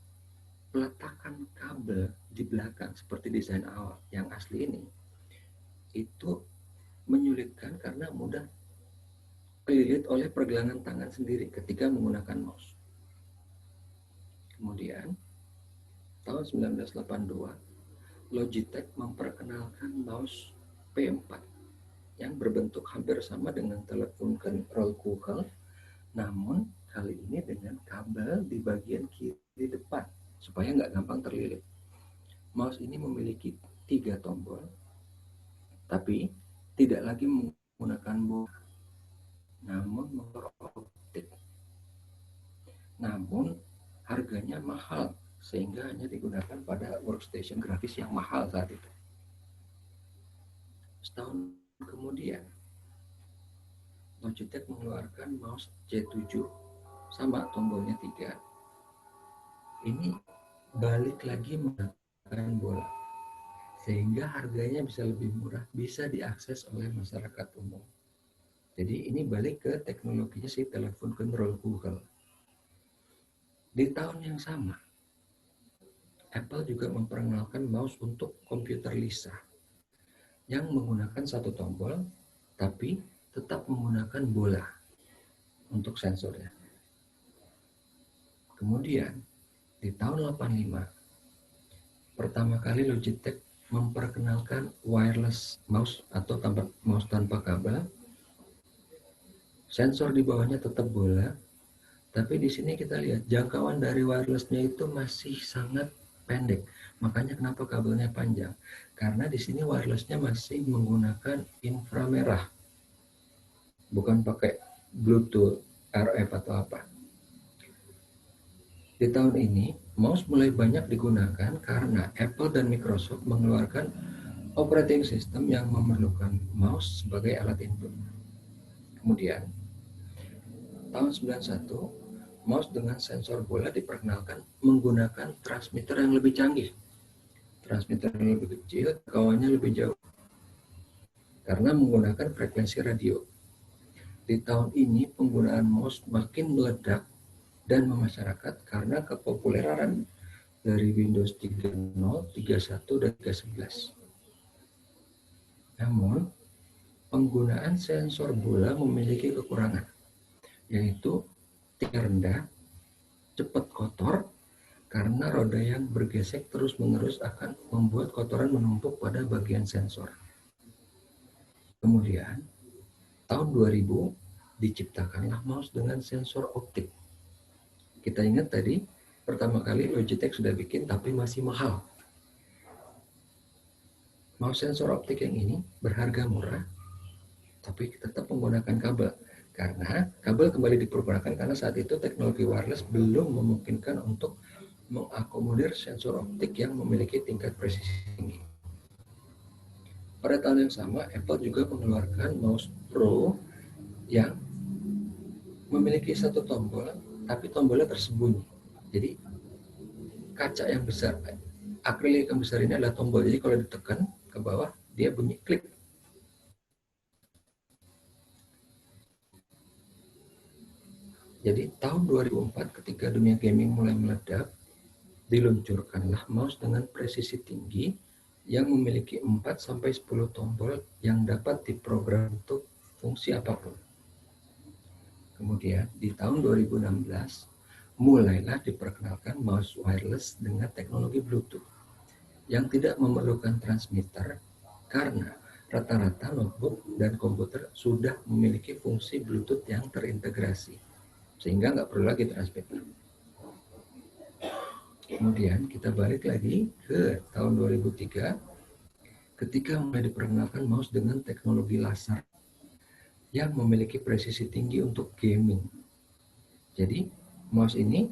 peletakan kabel di belakang seperti desain awal yang asli ini, itu menyulitkan karena mudah kelilit oleh pergelangan tangan sendiri ketika menggunakan mouse. Kemudian, tahun 1982, Logitech memperkenalkan mouse P4 yang berbentuk hampir sama dengan Telefunken Rollkugel, namun kali ini dengan kabel di bagian kiri depan supaya nggak gampang terlilit. Mouse ini memiliki 3 tombol, tapi tidak lagi menggunakan bola, namun motor optik. Namun harganya mahal sehingga hanya digunakan pada workstation grafis yang mahal saat itu. Setahun kemudian, Logitech mengeluarkan mouse C7 sama tombolnya 3. Ini balik lagi menggunakan bola sehingga harganya bisa lebih murah, bisa diakses oleh masyarakat umum. Jadi ini balik ke teknologinya si Telefunken Rollkugel. Di tahun yang sama, Apple juga memperkenalkan mouse untuk komputer Lisa yang menggunakan satu tombol tapi tetap menggunakan bola untuk sensornya. Kemudian di tahun 85, pertama kali Logitech memperkenalkan wireless mouse atau mouse tanpa kabel. Sensor di bawahnya tetap bola, tapi di sini kita lihat jangkauan dari wirelessnya itu masih sangat pendek. Makanya kenapa kabelnya panjang? Karena di sini wirelessnya masih menggunakan inframerah, bukan pakai Bluetooth, RF atau apa. Di tahun ini, mouse mulai banyak digunakan karena Apple dan Microsoft mengeluarkan operating system yang memerlukan mouse sebagai alat input. Kemudian, tahun 91, mouse dengan sensor bola diperkenalkan menggunakan transmitter yang lebih canggih. Transmitter yang lebih kecil, jangkauannya lebih jauh. Karena menggunakan frekuensi radio. Di tahun ini penggunaan mouse makin meledak dan memasyarakat karena kepopuleran dari Windows 3.0, 3.1, dan 3.11. Namun, penggunaan sensor bola memiliki kekurangan, yaitu tinggi rendah, cepat kotor, karena roda yang bergesek terus-menerus akan membuat kotoran menumpuk pada bagian sensor. Kemudian, tahun 2000 diciptakanlah mouse dengan sensor optik. Kita ingat tadi, pertama kali Logitech sudah bikin tapi masih mahal. Mouse sensor optik yang ini berharga murah, tapi tetap menggunakan kabel. Karena kabel kembali dipergunakan karena saat itu teknologi wireless belum memungkinkan untuk mengakomodir sensor optik yang memiliki tingkat presisi tinggi. Pada tahun yang sama, Apple juga mengeluarkan mouse Pro yang memiliki satu tombol, tapi tombolnya tersembunyi. Jadi kaca yang besar, akrilik yang besar ini adalah tombol. Jadi kalau ditekan ke bawah, dia bunyi klik. Jadi tahun 2004 ketika dunia gaming mulai meledak, diluncurkanlah mouse dengan presisi tinggi yang memiliki 4-10 tombol yang dapat diprogram untuk fungsi apapun. Kemudian di tahun 2016 mulailah diperkenalkan mouse wireless dengan teknologi Bluetooth yang tidak memerlukan transmitter karena rata-rata notebook dan komputer sudah memiliki fungsi Bluetooth yang terintegrasi sehingga nggak perlu lagi transmitter. Kemudian kita balik lagi ke tahun 2003 ketika mulai diperkenalkan mouse dengan teknologi laser yang memiliki presisi tinggi untuk gaming. Jadi mouse ini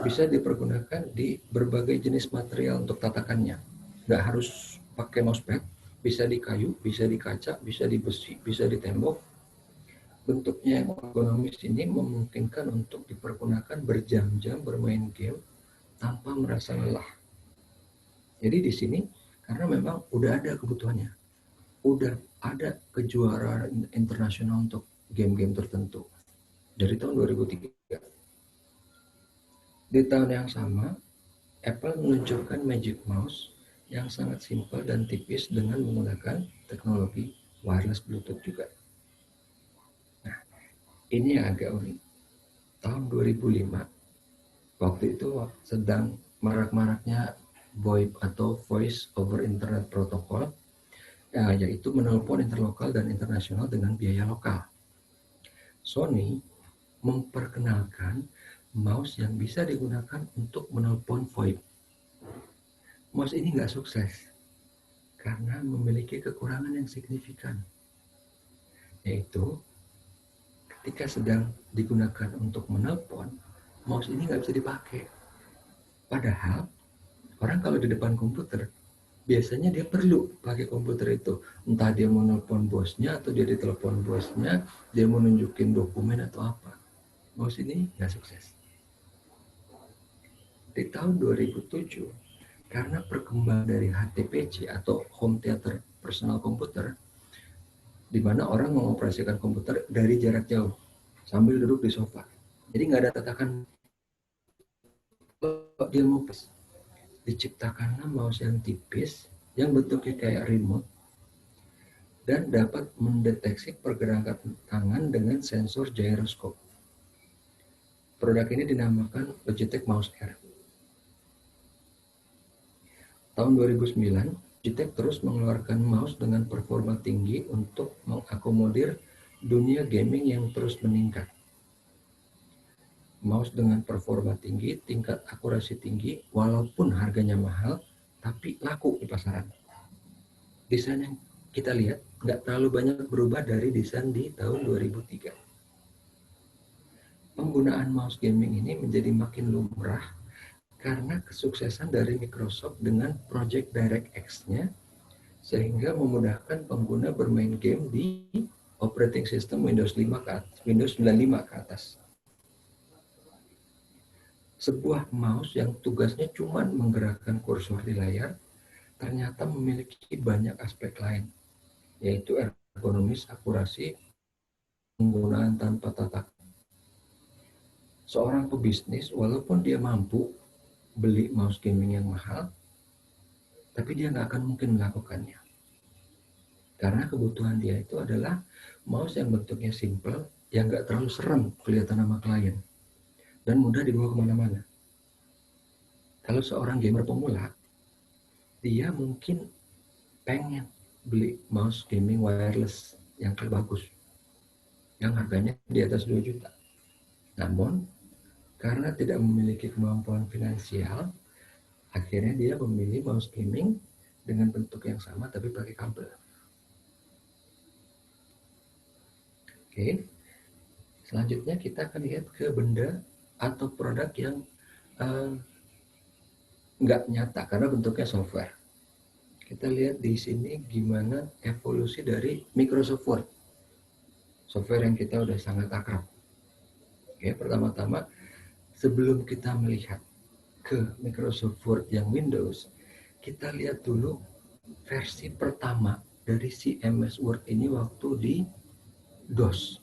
bisa dipergunakan di berbagai jenis material untuk tatakannya. Nggak harus pakai mousepad, bisa di kayu, bisa di kaca, bisa di besi, bisa di tembok. Bentuknya yang ergonomis ini memungkinkan untuk dipergunakan berjam-jam bermain game tanpa merasa lelah. Jadi di sini karena memang udah ada kebutuhannya, udah ada kejuaraan internasional untuk game-game tertentu dari tahun 2003. Di tahun yang sama, Apple meluncurkan Magic Mouse yang sangat simpel dan tipis dengan menggunakan teknologi wireless Bluetooth juga. Nah, ini yang agak unik. Tahun 2005, waktu itu sedang marak-maraknya VoIP atau Voice over Internet Protocol, yaitu menelpon interlokal dan internasional dengan biaya lokal. Sony memperkenalkan mouse yang bisa digunakan untuk menelpon VoIP. Mouse ini nggak sukses karena memiliki kekurangan yang signifikan, yaitu ketika sedang digunakan untuk menelpon, mouse ini nggak bisa dipakai. Padahal orang kalau di depan komputer biasanya dia perlu pakai komputer itu. Entah dia mau nelpon bosnya atau dia ditelepon bosnya, dia mau nunjukin dokumen atau apa. Mouse ini nggak sukses. Di tahun 2007, karena perkembangan dari HTPC atau Home Theater Personal Computer, di mana orang mengoperasikan komputer dari jarak jauh sambil duduk di sofa. Jadi nggak ada tatakan dia mau pas. Diciptakanlah mouse yang tipis, yang bentuknya kayak remote, dan dapat mendeteksi pergerakan tangan dengan sensor gyroscope. Produk ini dinamakan Logitech Mouse Air. Tahun 2009, Logitech terus mengeluarkan mouse dengan performa tinggi untuk mengakomodir dunia gaming yang terus meningkat. Mouse dengan performa tinggi, tingkat akurasi tinggi, walaupun harganya mahal, tapi laku di pasaran. Desain yang kita lihat nggak terlalu banyak berubah dari desain di tahun 2003. Penggunaan mouse gaming ini menjadi makin lumrah karena kesuksesan dari Microsoft dengan Project DirectX-nya, sehingga memudahkan pengguna bermain game di operating system Windows 95 ke atas. sebuah mouse yang tugasnya cuma menggerakkan kursor di layar, ternyata memiliki banyak aspek lain, yaitu ergonomis, akurasi, penggunaan tanpa tata. Seorang pebisnis, walaupun dia mampu beli mouse gaming yang mahal, tapi dia nggak akan mungkin melakukannya. Karena kebutuhan dia itu adalah mouse yang bentuknya simple, yang nggak terlalu serem kelihatan sama klien, dan mudah dibawa kemana-mana. Kalau seorang gamer pemula, dia mungkin pengen beli mouse gaming wireless yang bagus, yang harganya di atas 2 juta. Namun, karena tidak memiliki kemampuan finansial, akhirnya dia memilih mouse gaming dengan bentuk yang sama tapi pakai kabel. Oke. Selanjutnya kita akan lihat ke benda atau produk yang nggak nyata karena bentuknya software. Kita lihat di sini gimana evolusi dari Microsoft Word. Software yang kita udah sangat akrab. Oke, pertama-tama sebelum kita melihat ke Microsoft Word yang Windows, kita lihat dulu versi pertama dari si MS Word ini waktu di DOS.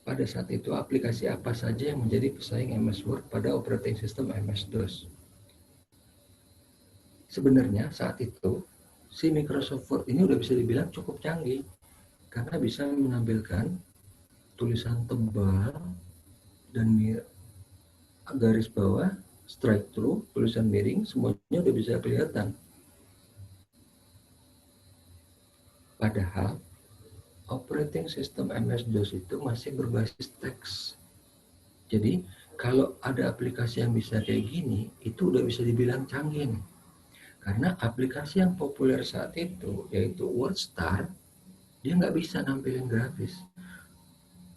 Pada saat itu aplikasi apa saja yang menjadi pesaing MS Word pada operating system MS-DOS. Sebenarnya saat itu si Microsoft Word ini udah bisa dibilang cukup canggih karena bisa menampilkan tulisan tebal dan garis bawah, strike through, tulisan miring, semuanya udah bisa kelihatan. Padahal operating system MS-DOS itu masih berbasis teks. Jadi kalau ada aplikasi yang bisa kayak gini, itu udah bisa dibilang canggih. Karena aplikasi yang populer saat itu, yaitu WordStar, dia nggak bisa nampilin grafis.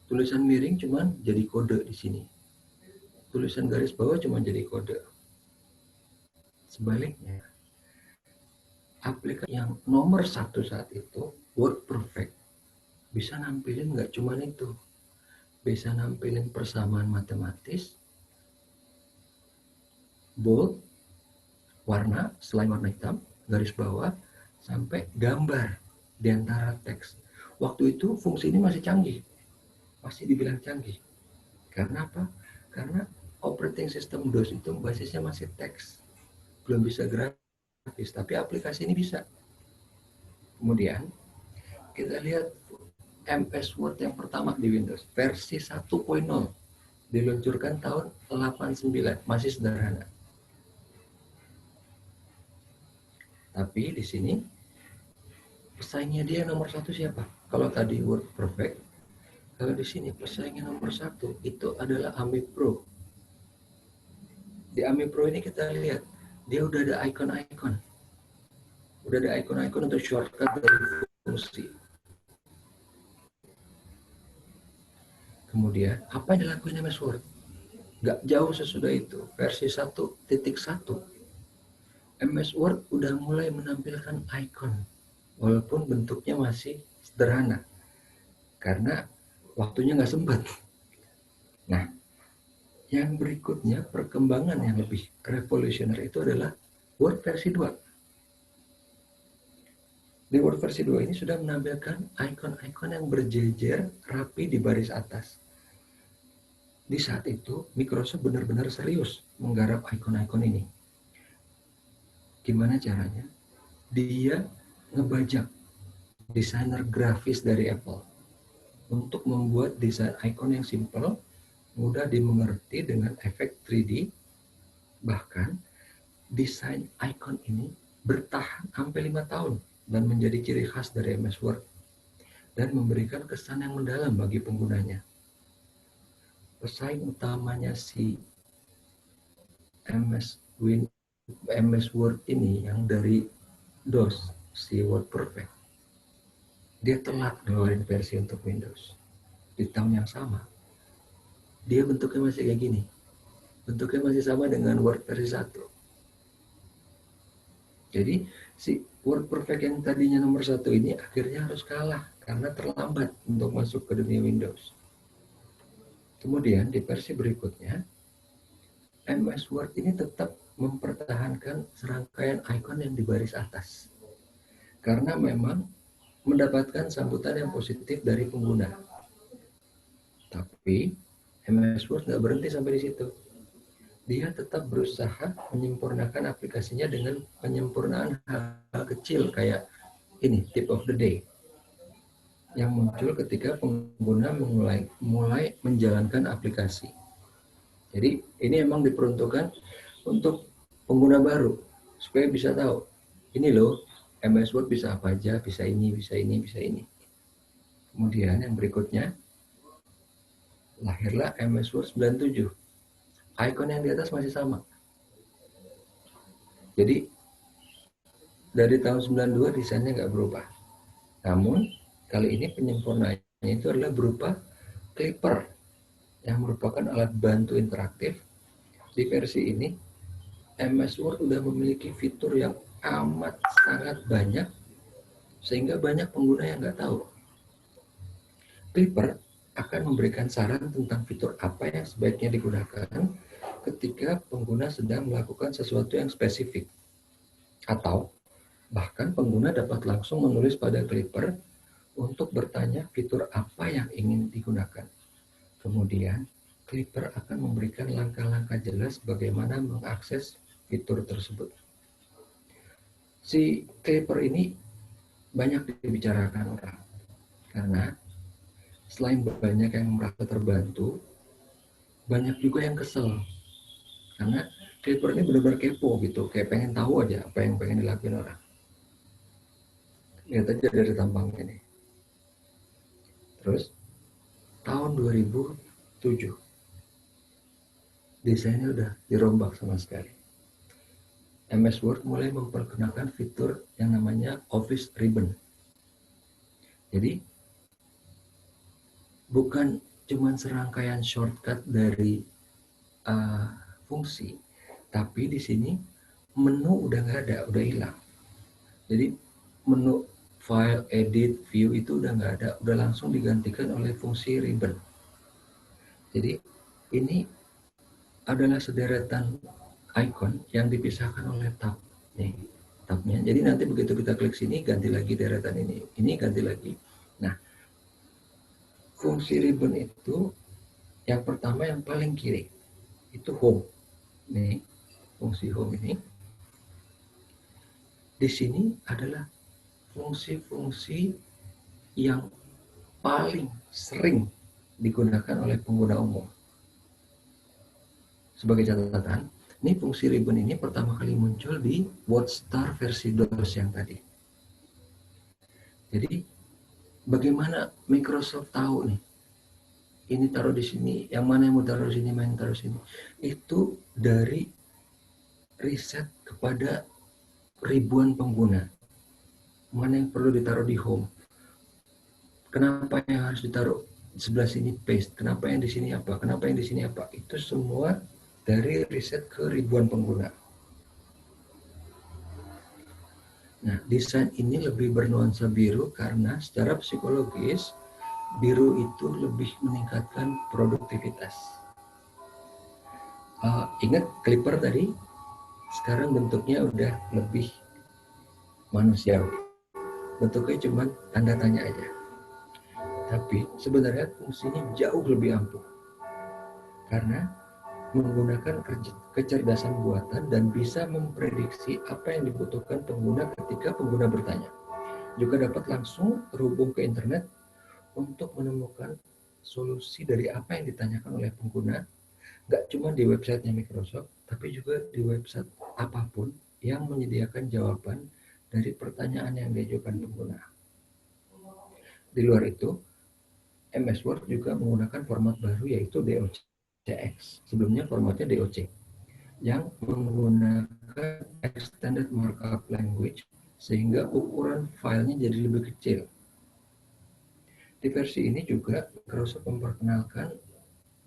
Tulisan miring cuman jadi kode di sini. Tulisan garis bawah cuma jadi kode. Sebaliknya, aplikasi yang nomor 1 saat itu, WordPerfect, bisa nampilin nggak cuma itu. Bisa nampilin persamaan matematis, bold, warna, selain warna hitam, garis bawah, sampai gambar di antara teks. Waktu itu fungsi ini masih canggih. Masih dibilang canggih. Karena apa? Karena operating system DOS itu basisnya masih teks. Belum bisa grafis, tapi aplikasi ini bisa. Kemudian, kita lihat MS Word yang pertama di Windows, versi 1.0. Diluncurkan tahun 89, masih sederhana. Tapi di sini pesaingnya dia nomor 1 siapa? Kalau tadi WordPerfect, kalau di sini pesaingnya nomor 1 itu adalah Ami Pro. Di Ami Pro ini kita lihat dia udah ada icon-icon. Udah ada icon-icon untuk shortcut dari fungsi. Kemudian apa yang dilakukan MS Word? Gak jauh sesudah itu, versi 1.1. MS Word udah mulai menampilkan icon, walaupun bentuknya masih sederhana, karena waktunya nggak sempat. Nah, yang berikutnya perkembangan yang lebih revolusioner itu adalah Word versi 2. Di Word versi 2 ini sudah menampilkan icon-icon yang berjejer rapi di baris atas. Di saat itu, Microsoft benar-benar serius menggarap icon-icon ini. Gimana caranya? Dia ngebajak desainer grafis dari Apple untuk membuat desain icon yang simple, mudah dimengerti dengan efek 3D. Bahkan, desain icon ini bertahan sampai 5 tahun dan menjadi ciri khas dari MS Word dan memberikan kesan yang mendalam bagi penggunanya. Pesaing utamanya si MS Word ini yang dari DOS, si WordPerfect, dia telat ngeluarin versi untuk Windows. Di tahun yang sama, dia bentuknya masih kayak gini. Bentuknya masih sama dengan Word versi 1. Jadi, si WordPerfect yang tadinya nomor 1 ini akhirnya harus kalah karena terlambat untuk masuk ke dunia Windows. Kemudian di versi berikutnya, MS Word ini tetap mempertahankan serangkaian icon yang di baris atas. Karena memang mendapatkan sambutan yang positif dari pengguna. Tapi MS Word nggak berhenti sampai di situ. Dia tetap berusaha menyempurnakan aplikasinya dengan penyempurnaan hal kecil kayak ini, tip of the day, yang muncul ketika pengguna mulai menjalankan aplikasi. Jadi ini emang diperuntukkan untuk pengguna baru supaya bisa tahu ini loh MS Word bisa apa aja, bisa ini, bisa ini, bisa ini. Kemudian yang berikutnya lahirlah MS Word 97. Icon yang di atas masih sama. Jadi dari tahun 92 desainnya nggak berubah. Namun kali ini penyempurnaannya itu adalah berupa clipper yang merupakan alat bantu interaktif. Di versi ini, MS Word sudah memiliki fitur yang amat sangat banyak, sehingga banyak pengguna yang nggak tahu. Clipper akan memberikan saran tentang fitur apa yang sebaiknya digunakan ketika pengguna sedang melakukan sesuatu yang spesifik. Atau, bahkan pengguna dapat langsung menulis pada Clipper untuk bertanya fitur apa yang ingin digunakan. Kemudian, Clipper akan memberikan langkah-langkah jelas bagaimana mengakses fitur tersebut. Si Clipper ini banyak dibicarakan orang, karena selain banyak yang merasa terbantu, banyak juga yang kesel. Karena Clipper ini benar-benar kepo gitu, kayak pengen tahu aja apa yang pengen dilakuin orang. Lihat aja dari tampangnya nih. Terus, tahun 2007, desainnya udah dirombak sama sekali. MS Word mulai memperkenalkan fitur yang namanya Office Ribbon. Jadi, bukan cuma serangkaian shortcut dari fungsi, tapi di sini menu udah nggak ada, udah hilang. Jadi, menu file, edit, view itu udah nggak ada, udah langsung digantikan oleh fungsi ribbon. Jadi ini adalah sederetan icon yang dipisahkan oleh tab. Nih, tabnya. Jadi nanti begitu kita klik sini, ganti lagi deretan ini ganti lagi. Nah, fungsi ribbon itu yang pertama yang paling kiri, itu home. Nih, fungsi home ini. Di sini adalah fungsi-fungsi yang paling sering digunakan oleh pengguna umum. Sebagai catatan, ini fungsi ribbon ini pertama kali muncul di WordStar versi DOS yang tadi. Jadi, bagaimana Microsoft tahu nih, ini taruh di sini, yang mana yang mau taruh di sini, mana yang taruh di sini. Itu dari riset kepada ribuan pengguna. Mana yang perlu ditaruh di home, kenapa yang harus ditaruh di sebelah sini paste, kenapa yang di sini apa, kenapa yang di sini apa, itu semua dari riset ke ribuan pengguna. Nah, desain ini lebih bernuansa biru karena secara psikologis biru itu lebih meningkatkan produktivitas. Ingat Clipper tadi, sekarang bentuknya udah lebih manusiawi. Bentuknya cuma tanda tanya aja. Tapi sebenarnya fungsinya jauh lebih ampuh. Karena menggunakan kecerdasan buatan dan bisa memprediksi apa yang dibutuhkan pengguna ketika pengguna bertanya. Juga dapat langsung terhubung ke internet untuk menemukan solusi dari apa yang ditanyakan oleh pengguna. Nggak cuma di websitenya Microsoft, tapi juga di website apapun yang menyediakan jawaban dari pertanyaan yang diajukan pengguna. Di luar itu, MS Word juga menggunakan format baru yaitu DOCX. Sebelumnya formatnya DOC, yang menggunakan Extended Markup Language sehingga ukuran filenya jadi lebih kecil. Di versi ini juga Microsoft memperkenalkan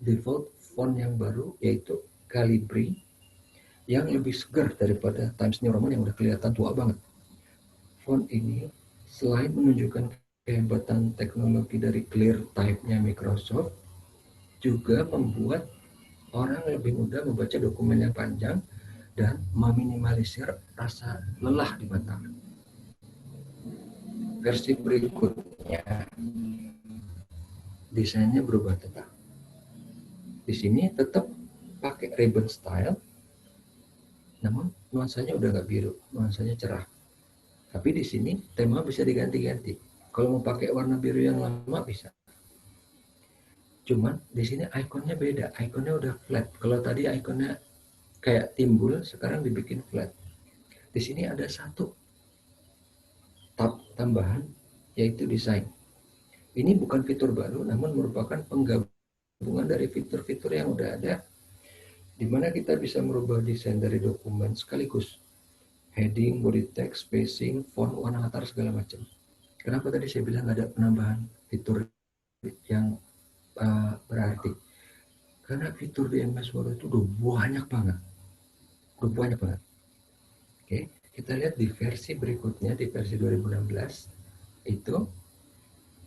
default font yang baru yaitu Calibri yang lebih segar daripada Times New Roman yang udah kelihatan tua banget. Font ini selain menunjukkan kehebatan teknologi dari clear type-nya Microsoft, juga membuat orang lebih mudah membaca dokumen yang panjang dan meminimalisir rasa lelah di mata. Versi berikutnya, desainnya berubah total. Di sini tetap pakai ribbon style, namun nuansanya udah nggak biru, nuansanya cerah. Tapi di sini tema bisa diganti-ganti. Kalau mau pakai warna biru yang lama bisa. Cuman di sini ikonnya beda, ikonnya udah flat. Kalau tadi ikonnya kayak timbul, sekarang dibikin flat. Di sini ada satu tab tambahan, yaitu desain. Ini bukan fitur baru, namun merupakan penggabungan dari fitur-fitur yang udah ada, di mana kita bisa merubah desain dari dokumen sekaligus. Heading, body text, spacing, font, warna latar, segala macam. Kenapa tadi saya bilang ada penambahan fitur yang berarti? Karena fitur di MS Word itu udah banyak banget. Oke, kita lihat di versi berikutnya, di versi 2016, itu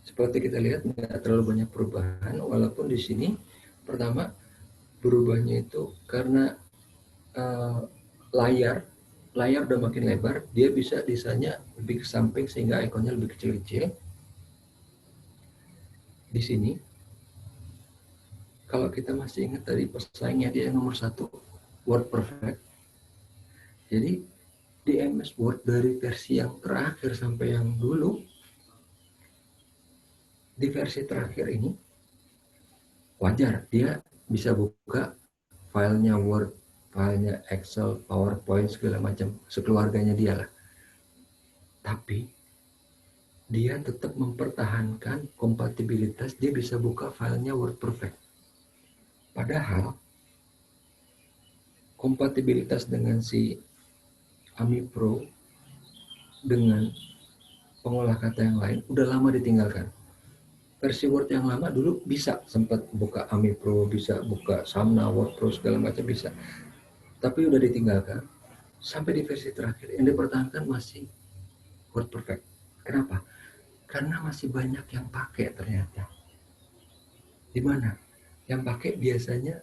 seperti kita lihat nggak terlalu banyak perubahan, walaupun di sini pertama berubahnya itu karena layar udah makin lebar, dia bisa desainnya lebih ke samping sehingga ikonnya lebih kecil-kecil. Di sini, kalau kita masih ingat tadi pesaingnya dia nomor 1, WordPerfect. Jadi di MS Word dari versi yang terakhir sampai yang dulu, di versi terakhir ini wajar dia bisa buka filenya Word, filenya Excel, PowerPoint, segala macam, sekeluarganya dia lah. Tapi dia tetap mempertahankan kompatibilitas, dia bisa buka filenya WordPerfect. Padahal kompatibilitas dengan si Ami Pro dengan pengolah kata yang lain udah lama ditinggalkan. Versi Word yang lama dulu bisa sempat buka Ami Pro, bisa buka Samna, Word Pro, segala macam bisa. Tapi udah ditinggalkan. Sampai di versi terakhir yang dipertahankan masih WordPerfect. Kenapa? Karena masih banyak yang pakai ternyata. Di mana? Yang pakai biasanya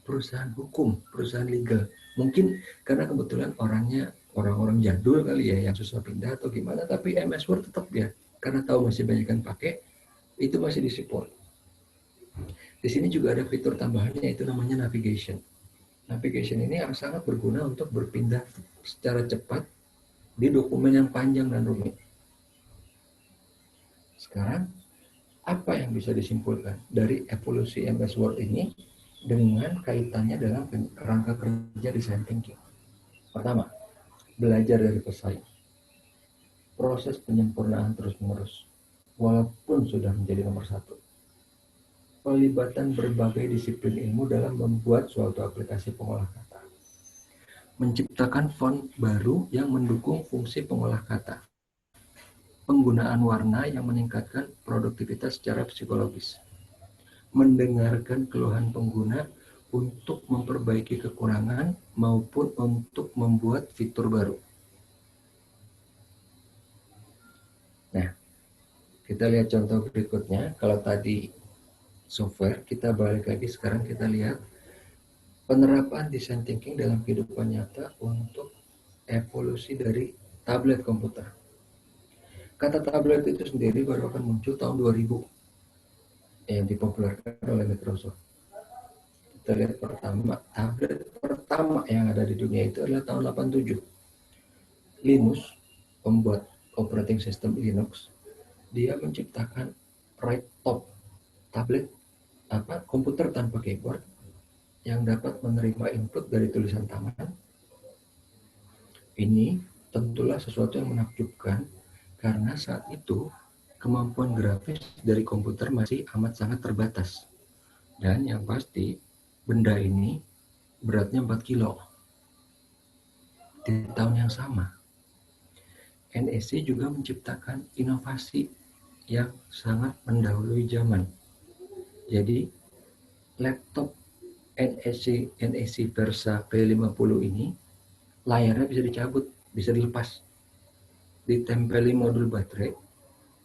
perusahaan hukum, perusahaan legal. Mungkin karena kebetulan orangnya orang-orang jadul kali ya, yang susah pindah atau gimana, tapi MS Word tetap ya. Karena tahu masih banyak yang pakai, itu masih disupport. Di sini juga ada fitur tambahannya, yaitu namanya navigation. Navigation ini sangat berguna untuk berpindah secara cepat di dokumen yang panjang dan rumit. Sekarang, apa yang bisa disimpulkan dari evolusi MS Word ini dengan kaitannya dalam rangka kerja design thinking? Pertama, belajar dari pesaing. Proses penyempurnaan terus-menerus, walaupun sudah menjadi nomor 1. Pelibatan berbagai disiplin ilmu dalam membuat suatu aplikasi pengolah kata. Menciptakan font baru yang mendukung fungsi pengolah kata. Penggunaan warna yang meningkatkan produktivitas secara psikologis. Mendengarkan keluhan pengguna untuk memperbaiki kekurangan maupun untuk membuat fitur baru. Nah, kita lihat contoh berikutnya. Kalau tadi software, kita balik lagi, sekarang kita lihat penerapan design thinking dalam kehidupan nyata untuk evolusi dari tablet komputer. Kata tablet itu sendiri baru akan muncul tahun 2000 yang dipopulerkan oleh Microsoft. Kita lihat pertama, tablet pertama yang ada di dunia itu adalah tahun 87. Linus, pembuat operating system Linux, dia menciptakan right-top tablet, komputer tanpa keyboard yang dapat menerima input dari tulisan tangan. Ini tentulah sesuatu yang menakjubkan karena saat itu kemampuan grafis dari komputer masih amat sangat terbatas. Dan yang pasti benda ini beratnya 4 kilo. Di tahun yang sama, NEC juga menciptakan inovasi yang sangat mendahului zaman. Jadi laptop NEC Versa P50 ini layarnya bisa dicabut, bisa dilepas, ditempeli modul baterai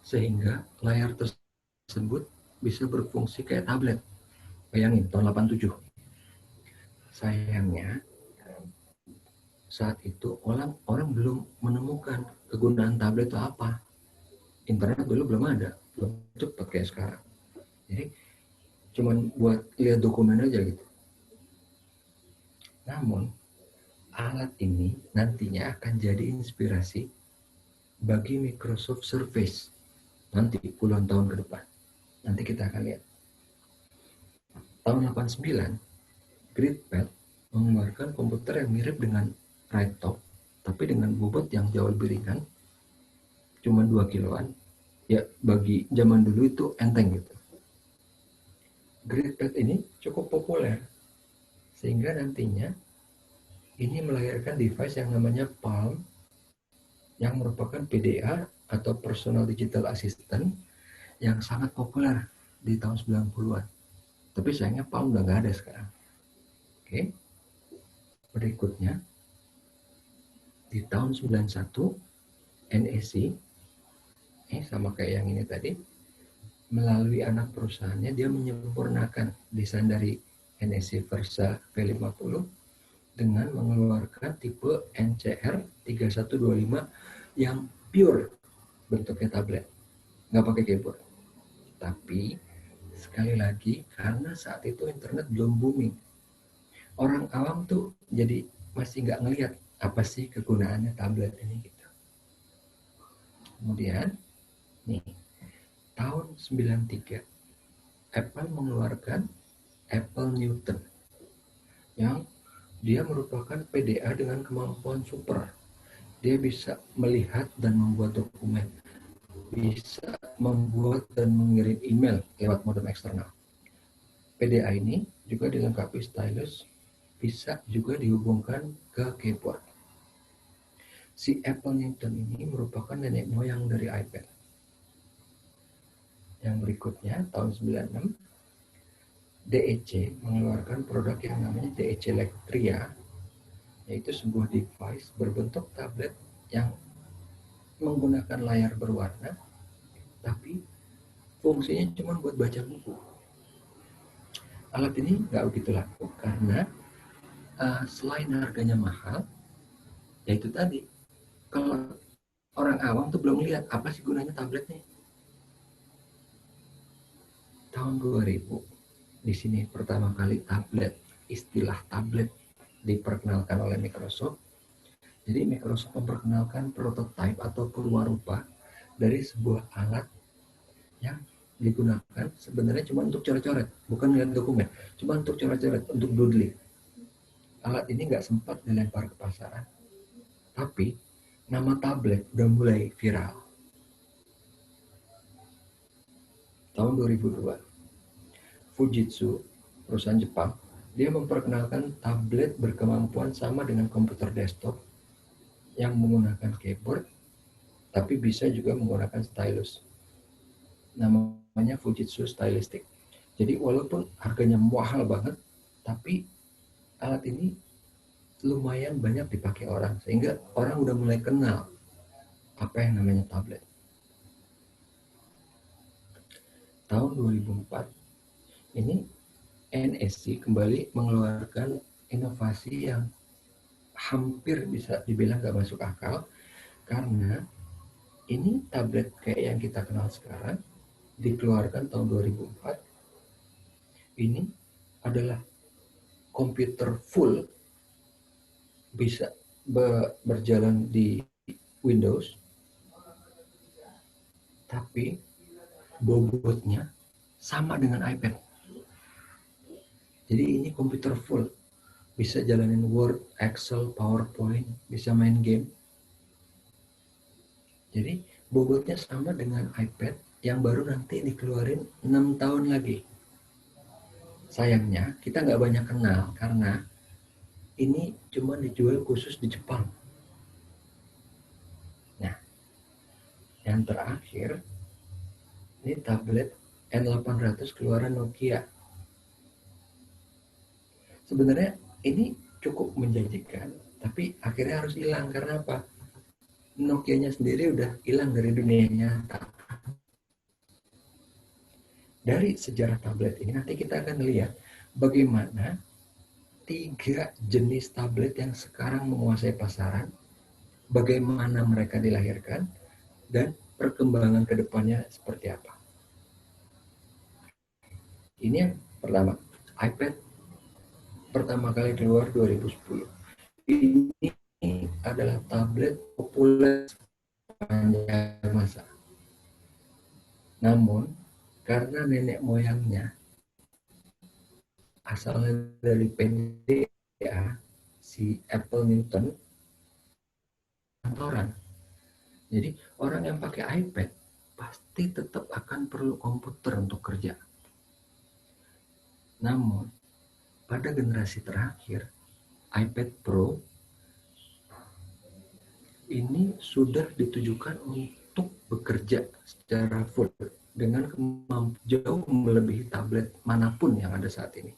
sehingga layar tersebut bisa berfungsi kayak tablet. Bayangin, tahun 87. Sayangnya, saat itu orang belum menemukan kegunaan tablet itu apa. Internet dulu belum ada, belum cepat kayak sekarang. Jadi, cuman buat lihat dokumen aja gitu. Namun, alat ini nantinya akan jadi inspirasi bagi Microsoft Surface nanti puluhan tahun ke depan. Nanti kita akan lihat. Tahun 89, Greatpad mengeluarkan komputer yang mirip dengan Write-Top, tapi dengan bobot yang jauh lebih ringan, cuma 2 kiloan. Ya, bagi zaman dulu itu enteng gitu. Greatpad ini cukup populer, sehingga nantinya ini melahirkan device yang namanya Palm, yang merupakan PDA atau Personal Digital Assistant yang sangat populer di tahun 90-an. Tapi sayangnya Palm udah nggak ada sekarang. Oke. Berikutnya, di tahun 91, NEC, sama kayak yang ini tadi, melalui anak perusahaannya, dia menyempurnakan desain dari NEC Versa V50 dengan mengeluarkan tipe NCR 3125 yang pure bentuknya tablet, nggak pakai keyboard. Tapi sekali lagi, karena saat itu internet belum booming, orang awam tuh jadi masih nggak ngelihat apa sih kegunaannya tablet ini gitu. Kemudian nih, tahun 93 Apple mengeluarkan Apple Newton yang dia merupakan PDA dengan kemampuan super. Dia bisa melihat dan membuat dokumen, bisa membuat dan mengirim email lewat modem eksternal. PDA ini juga dilengkapi stylus, bisa juga dihubungkan ke keyboard. Si Apple Newton ini merupakan nenek moyang dari iPad. Yang berikutnya, tahun 96, DEC mengeluarkan produk yang namanya DEC Lectria, yaitu sebuah device berbentuk tablet yang menggunakan layar berwarna, tapi fungsinya cuma buat baca buku. Alat ini nggak begitu laku karena selain harganya mahal, yaitu tadi, kalau orang awam tuh belum lihat apa sih gunanya tablet nih. Tahun 2000, di sini pertama kali istilah tablet diperkenalkan oleh Microsoft. Jadi Microsoft memperkenalkan prototipe atau perwarupa dari sebuah alat yang digunakan sebenarnya cuma untuk coret-coret, bukan lihat dokumen, cuma untuk coret-coret, untuk doodling. Alat ini nggak sempat dilempar ke pasaran, tapi nama tablet udah mulai viral. Tahun 2002, Fujitsu, perusahaan Jepang, dia memperkenalkan tablet berkemampuan sama dengan komputer desktop yang menggunakan keyboard, tapi bisa juga menggunakan stylus. Namanya Fujitsu Stylistic. Jadi walaupun harganya mahal banget, tapi alat ini lumayan banyak dipakai orang, sehingga orang udah mulai kenal apa yang namanya tablet. Tahun 2004, ini NEC kembali mengeluarkan inovasi yang hampir bisa dibilang gak masuk akal, karena ini tablet kayak yang kita kenal sekarang dikeluarkan tahun 2004. Ini adalah komputer full, bisa berjalan di Windows, tapi bobotnya sama dengan iPad. Jadi ini komputer full, bisa jalanin Word, Excel, PowerPoint, bisa main game. Jadi bobotnya sama dengan iPad yang baru nanti dikeluarin 6 tahun lagi. Sayangnya kita nggak banyak kenal karena ini cuma dijual khusus di Jepang. Nah, yang terakhir, ini tablet N800 keluaran Nokia. Sebenarnya ini cukup menjanjikan, tapi akhirnya harus hilang karena apa? Nokia-nya sendiri udah hilang dari dunia nyata. Dari sejarah tablet ini nanti kita akan lihat bagaimana 3 jenis tablet yang sekarang menguasai pasaran, bagaimana mereka dilahirkan, dan perkembangan ke depannya seperti apa. Ini yang pertama, iPad pertama kali keluar 2010. Ini adalah tablet populer sepanjang masa. Namun, karena nenek moyangnya asalnya dari PDA, si Apple Newton, kantoran. Jadi, orang yang pakai iPad pasti tetap akan perlu komputer untuk kerja. Namun, pada generasi terakhir, iPad Pro ini sudah ditujukan untuk bekerja secara full dengan kemampuan jauh melebihi tablet manapun yang ada saat ini.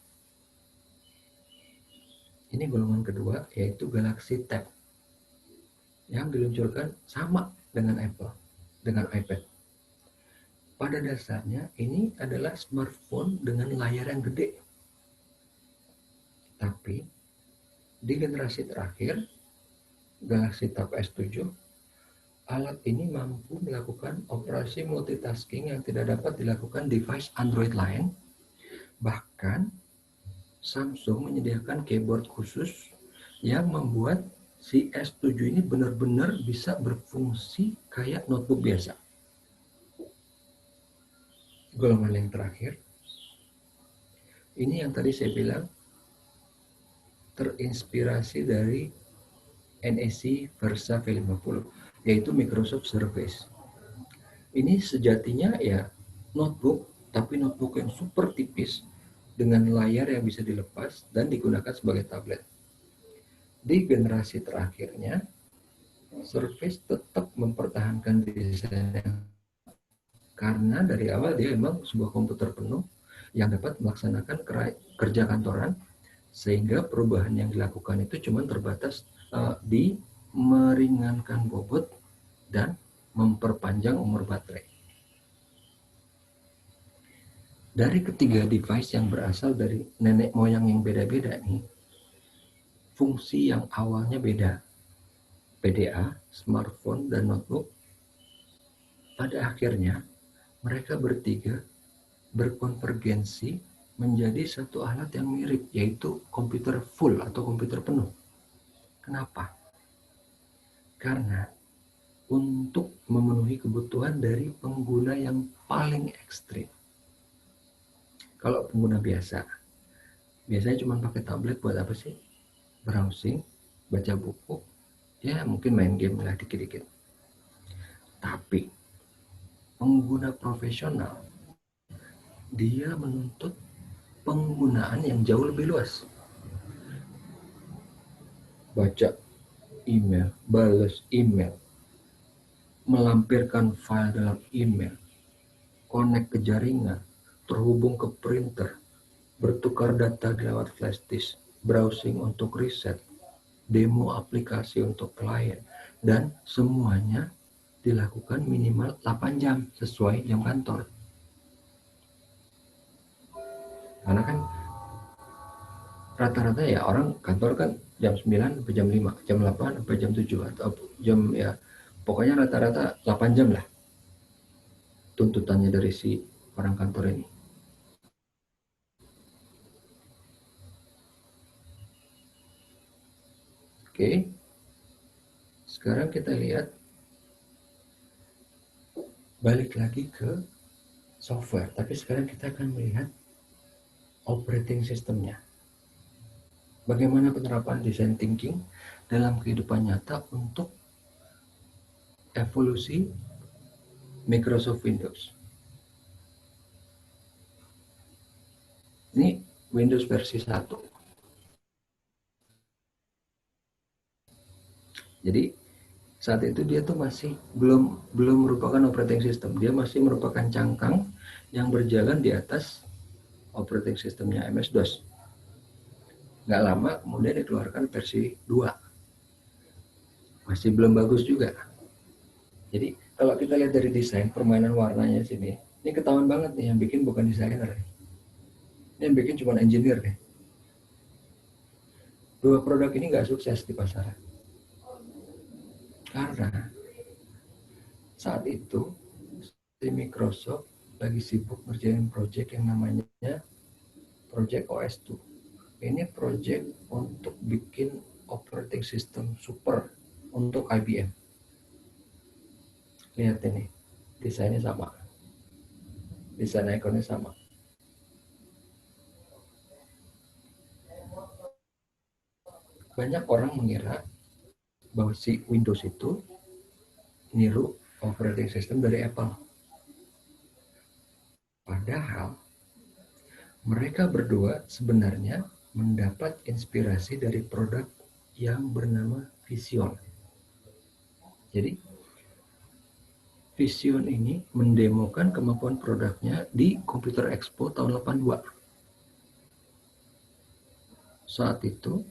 Ini golongan kedua, yaitu Galaxy Tab yang diluncurkan sama dengan Apple, dengan iPad. Pada dasarnya ini adalah smartphone dengan layar yang gede. Tapi di generasi terakhir, Galaxy Tab S7, alat ini mampu melakukan operasi multitasking yang tidak dapat dilakukan device Android lain. Bahkan Samsung menyediakan keyboard khusus yang membuat si S7 ini benar-benar bisa berfungsi kayak notebook biasa. Golongan yang terakhir, ini yang tadi saya bilang terinspirasi dari NEC Versa V50, yaitu Microsoft Surface. Ini sejatinya ya notebook, tapi notebook yang super tipis dengan layar yang bisa dilepas dan digunakan sebagai tablet. Di generasi terakhirnya, Surface tetap mempertahankan desainnya karena dari awal dia memang sebuah komputer penuh yang dapat melaksanakan kerja kantoran, sehingga perubahan yang dilakukan itu cuma terbatas di meringankan bobot dan memperpanjang umur baterai. Dari ketiga device yang berasal dari nenek moyang yang beda-beda nih, fungsi yang awalnya beda, PDA, smartphone, dan notebook, pada akhirnya mereka bertiga berkonvergensi menjadi satu alat yang mirip, yaitu komputer full atau komputer penuh. Kenapa? Karena untuk memenuhi kebutuhan dari pengguna yang paling ekstrim. Kalau pengguna biasanya cuma pakai tablet buat apa sih? Browsing, baca buku, ya mungkin main game lah dikit-dikit. Tapi pengguna profesional, dia menuntut penggunaan yang jauh lebih luas. Baca email, balas email, melampirkan file dalam email, connect ke jaringan, terhubung ke printer, bertukar data lewat flash disk, browsing untuk riset, demo aplikasi untuk klien, dan semuanya dilakukan minimal 8 jam sesuai jam kantor. Karena kan rata-rata ya orang kantor kan jam 9 sampai jam 5, jam 8 sampai jam 7, atau jam ya pokoknya rata-rata 8 jam lah tuntutannya dari si orang kantor ini. Oke, sekarang kita lihat balik lagi ke software, tapi sekarang kita akan melihat operating systemnya. Bagaimana penerapan design thinking dalam kehidupan nyata untuk evolusi Microsoft Windows. Ini Windows versi 1. Jadi saat itu dia tuh masih belum merupakan operating system. Dia masih merupakan cangkang yang berjalan di atas operating systemnya MS-DOS. Nggak lama kemudian dikeluarkan versi 2. Masih belum bagus juga. Jadi kalau kita lihat dari desain permainan warnanya sini, Ini ketahuan banget nih, yang bikin bukan desainer. Ini yang bikin cuma engineer deh. Dua produk ini nggak sukses di pasaran. Karena saat itu si Microsoft lagi sibuk ngerjain project yang namanya Project OS2. Ini project untuk bikin operating system super untuk IBM. Lihat ini, desainnya sama. Desain ikonnya sama. Banyak orang mengira bahwa si Windows itu niru operating system dari Apple. Padahal mereka berdua sebenarnya mendapat inspirasi dari produk yang bernama Vision. Jadi Vision ini mendemokan kemampuan produknya di Computer Expo tahun 82. Saat itu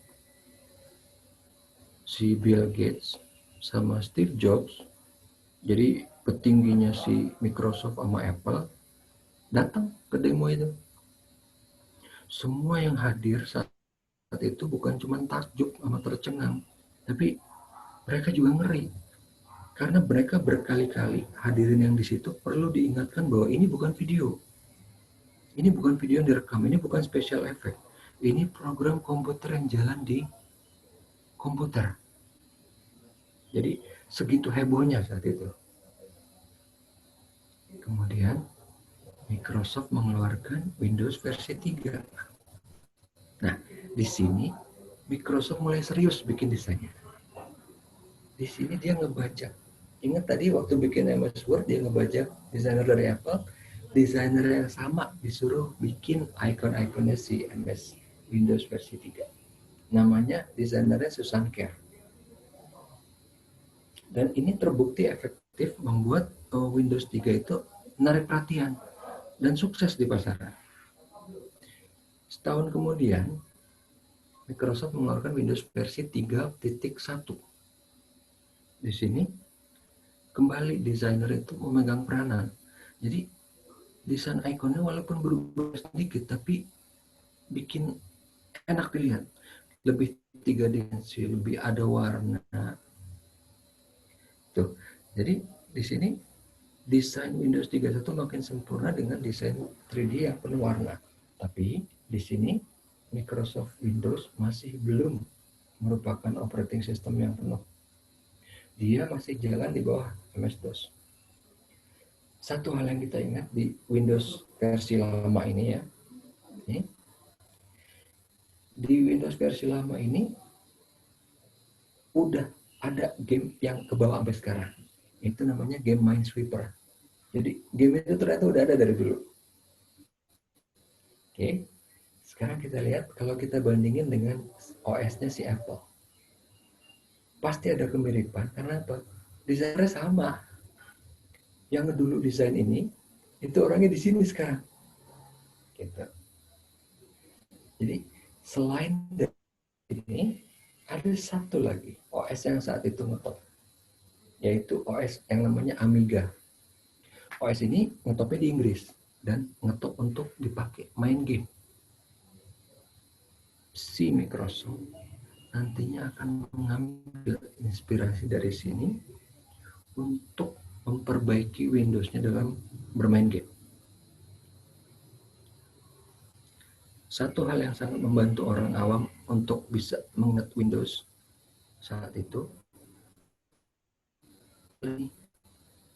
si Bill Gates sama Steve Jobs, jadi petingginya si Microsoft sama Apple, datang ke demo itu. Semua yang hadir saat itu bukan cuma takjub sama tercengang, tapi mereka juga ngeri. Karena mereka berkali-kali hadirin yang di situ perlu diingatkan bahwa ini bukan video. Ini bukan video yang direkam, ini bukan special effect. Ini program komputer yang jalan di komputer. Jadi segitu hebohnya saat itu. Kemudian Microsoft mengeluarkan Windows versi 3. Nah, di sini Microsoft mulai serius bikin desainnya. Di sini dia ngebaca. Ingat tadi waktu bikin MS Word dia ngebaca desainer dari Apple, desainer yang sama disuruh bikin icon-iconnya si MS Windows versi 3. Namanya desainernya Susan Kare. Dan ini terbukti efektif membuat Windows 3 itu menarik perhatian dan sukses di pasaran. Setahun kemudian, Microsoft mengeluarkan Windows versi 3.1. Di sini kembali desainer itu memegang peranan. Jadi desain ikonnya walaupun berubah sedikit tapi bikin enak dilihat. Lebih 3 dimensi, lebih ada warna. Tuh. Jadi di sini desain Windows 3.1 makin sempurna dengan desain 3D yang penuh warna. Tapi di sini Microsoft Windows masih belum merupakan operating system yang penuh. Dia masih jalan di bawah MS-DOS. Satu hal yang kita ingat di Windows versi lama ini ya, di Windows versi lama ini udah ada game yang ke bawah sampai sekarang. Itu namanya game Minesweeper. Jadi game itu ternyata udah ada dari dulu. Oke, sekarang kita lihat kalau kita bandingin dengan OS-nya si Apple. Pasti ada kemiripan, karena apa? Desainnya sama. Yang dulu desain ini, itu orangnya di sini sekarang. Gitu. Jadi, selain dari ini, ada satu lagi OS yang saat itu ngetop. Yaitu OS yang namanya Amiga. OS ini ngetopnya di Inggris. Dan ngetop untuk dipakai main game. Si Microsoft nantinya akan mengambil inspirasi dari sini untuk memperbaiki Windows-nya dalam bermain game. Satu hal yang sangat membantu orang awam untuk bisa mengingat Windows saat itu,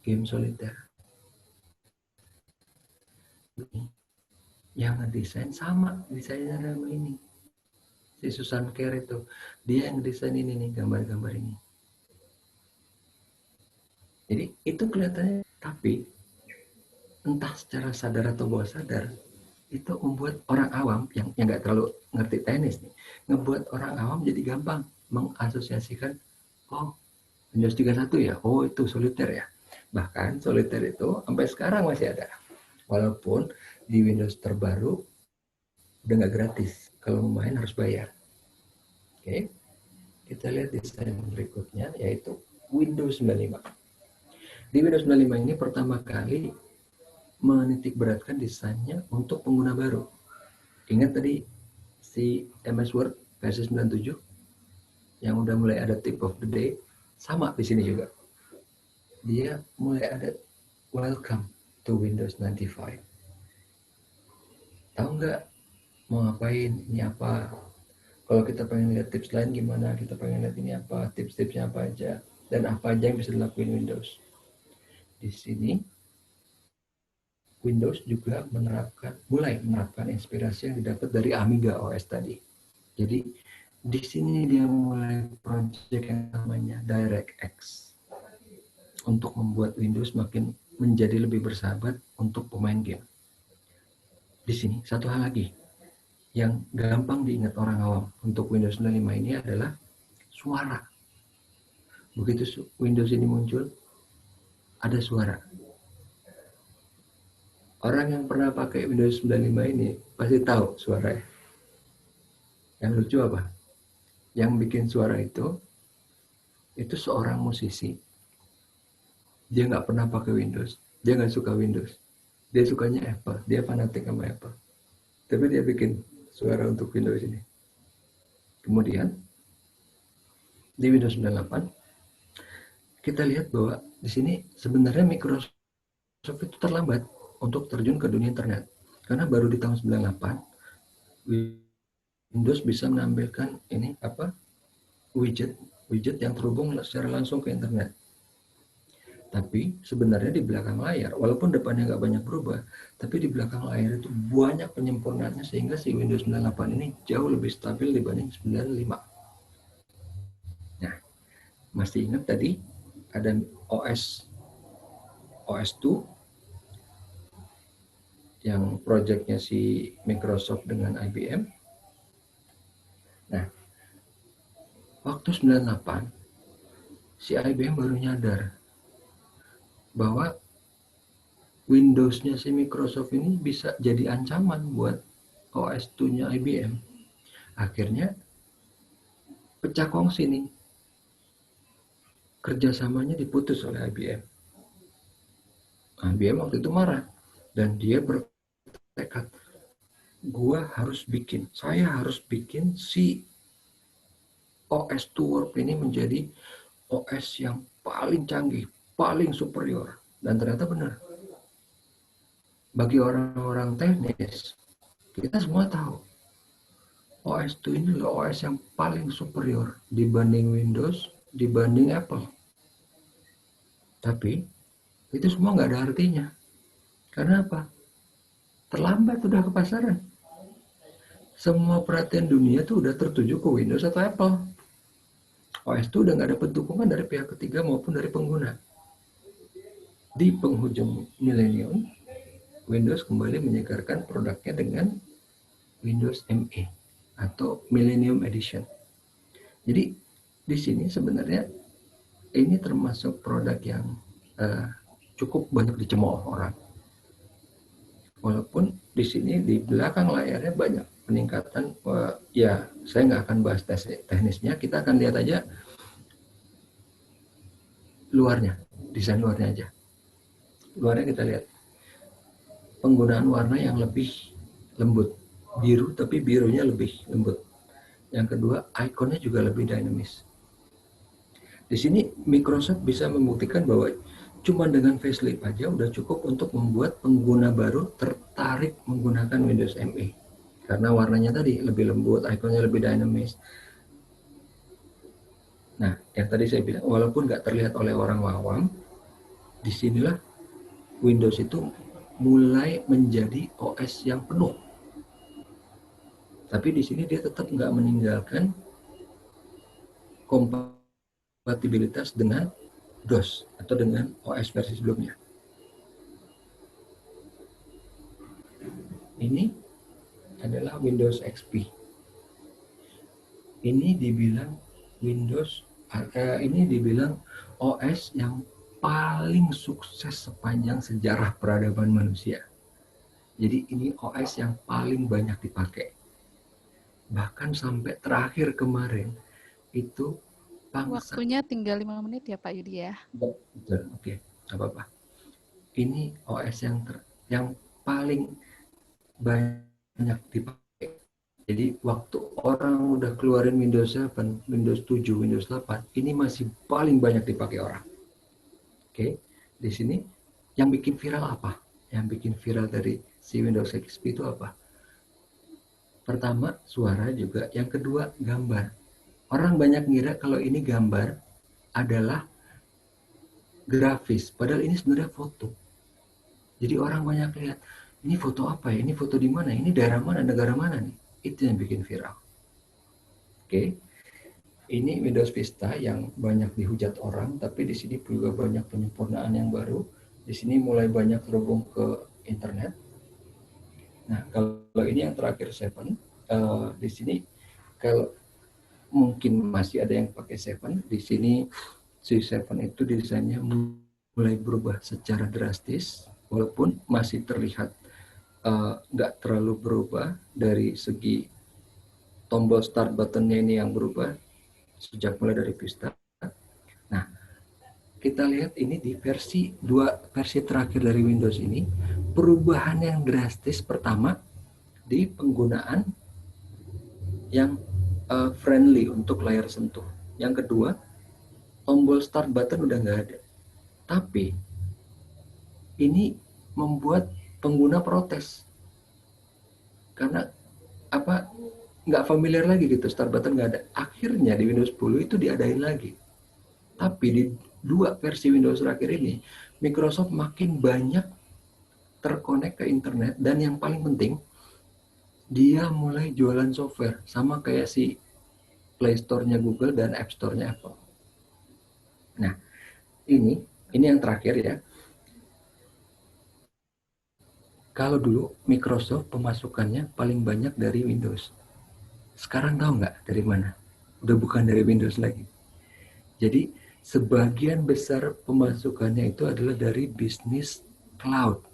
game soliter. Yang ngedesain sama desainnya sama ini. Si Susan Kare itu, dia yang desain ini nih, gambar-gambar ini. Jadi itu kelihatannya, tapi entah secara sadar atau bawah sadar, itu membuat orang awam yang nggak terlalu ngerti tenis nih, ngebuat orang awam jadi gampang mengasosiasikan, oh Windows 31 ya, oh itu soliter ya. Bahkan soliter itu sampai sekarang masih ada. Walaupun di Windows terbaru udah nggak gratis. Kalau mau main harus bayar. Oke, kita lihat desain berikutnya yaitu Windows 95. Di Windows 95 ini pertama kali menitikberatkan desainnya untuk pengguna baru. Ingat tadi si MS Word versi 97 yang udah mulai ada tip of the day, sama di sini juga. Dia mulai ada welcome to Windows 95. Tahu nggak mau ngapain, ini apa? Kalau kita pengen lihat tips lain gimana, kita pengen lihat ini apa, tips-tipsnya apa aja, dan apa aja yang bisa dilakuin Windows. Di sini Windows juga mulai menerapkan inspirasi yang didapat dari Amiga OS tadi. Jadi di sini dia mulai project yang namanya DirectX untuk membuat Windows makin menjadi lebih bersahabat untuk pemain game. Di sini satu hal lagi yang gampang diingat orang awam untuk Windows 95 ini adalah suara. Begitu Windows ini muncul, ada suara. Orang yang pernah pakai Windows 95 ini pasti tahu suaranya. Yang lucu apa? Yang bikin suara itu seorang musisi. Dia nggak pernah pakai Windows. Dia nggak suka Windows. Dia sukanya Apple. Dia fanatik sama Apple. Tapi dia bikin suara untuk Windows ini. Kemudian, di Windows 98, kita lihat bahwa di sini sebenarnya Microsoft itu terlambat untuk terjun ke dunia internet. Karena baru di tahun 98, Windows bisa menampilkan widget yang terhubung secara langsung ke internet. Tapi sebenarnya di belakang layar, walaupun depannya nggak banyak berubah, tapi di belakang layar itu banyak penyempurnaannya sehingga si Windows 98 ini jauh lebih stabil dibanding 95. Nah, masih ingat tadi ada OS2 yang proyeknya si Microsoft dengan IBM. Nah, waktu 98, si IBM baru nyadar bahwa Windows-nya si Microsoft ini bisa jadi ancaman buat OS2-nya IBM. Akhirnya pecah kongsi nih. Kerjasamanya diputus oleh IBM. IBM waktu itu marah dan dia bertekad, saya harus bikin si OS2 World ini menjadi OS yang paling canggih, paling superior. Dan ternyata benar. Bagi orang-orang teknis, kita semua tahu OS2 ini adalah OS yang paling superior dibanding Windows, dibanding Apple. Tapi itu semua nggak ada artinya. Karena apa? Terlambat udah ke pasaran. Semua perhatian dunia tuh udah tertuju ke Windows atau Apple. OS itu udah nggak dapat dukungan dari pihak ketiga maupun dari pengguna. Di penghujung milenium, Windows kembali menyegarkan produknya dengan Windows ME atau Millennium Edition. Jadi di sini sebenarnya ini termasuk produk yang cukup banyak dicemooh orang. Walaupun di sini di belakang layarnya banyak peningkatan, ya saya nggak akan bahas teknisnya, kita akan lihat aja luarnya, desain luarnya aja. Luarnya kita lihat penggunaan warna yang lebih lembut, biru tapi birunya lebih lembut. Yang kedua, ikonnya juga lebih dinamis. Di sini Microsoft bisa membuktikan bahwa cuma dengan facelift aja udah cukup untuk membuat pengguna baru tertarik menggunakan Windows ME. Karena warnanya tadi lebih lembut, ikonnya lebih dinamis. Nah, yang tadi saya bilang, walaupun nggak terlihat oleh orang awam, disinilah Windows itu mulai menjadi OS yang penuh. Tapi di sini dia tetap nggak meninggalkan kompatibilitas dengan DOS atau dengan OS versi sebelumnya. Ini adalah Windows XP. Ini dibilang OS yang paling sukses sepanjang sejarah peradaban manusia. Jadi ini OS yang paling banyak dipakai. Bahkan sampai terakhir kemarin itu Waktunya tinggal 5 menit ya Pak Yudi ya. Betul, oke, nggak apa-apa. Ini OS yang yang paling banyak dipakai. Jadi waktu orang udah keluarin Windows 7, Windows 7, Windows 8, ini masih paling banyak dipakai orang. Oke, di sini yang bikin viral apa? Yang bikin viral dari si Windows XP itu apa? Pertama, suara juga. Yang kedua, gambar. Orang banyak ngira kalau ini gambar adalah grafis, padahal ini sebenarnya foto. Jadi orang banyak lihat, ini foto apa ya? Ini foto di mana? Ini daerah mana? Negara mana nih? Itu yang bikin viral. Oke, ini Windows Vista yang banyak dihujat orang, tapi di sini juga banyak penyempurnaan yang baru. Di sini mulai banyak terhubung ke internet. Nah, kalau ini yang terakhir 7, di sini kalau mungkin masih ada yang pakai 7, di sini si 7 itu desainnya mulai berubah secara drastis, walaupun masih terlihat nggak terlalu berubah dari segi tombol start buttonnya ini yang berubah sejak mulai dari Vista. Nah, kita lihat ini di versi terakhir dari Windows ini, perubahan yang drastis pertama di penggunaan yang friendly untuk layar sentuh. Yang kedua, tombol start button udah nggak ada. Tapi ini membuat pengguna protes karena apa, nggak familiar lagi gitu, start button nggak ada. Akhirnya di Windows 10 itu diadain lagi. Tapi di 2 versi Windows terakhir ini, Microsoft makin banyak terkonek ke internet, dan yang paling penting, dia mulai jualan software sama kayak si Play Store-nya Google dan App Store-nya Apple. Nah, ini yang terakhir ya. Kalau dulu Microsoft pemasukannya paling banyak dari Windows. Sekarang tahu nggak dari mana? Udah bukan dari Windows lagi. Jadi sebagian besar pemasukannya itu adalah dari bisnis cloud.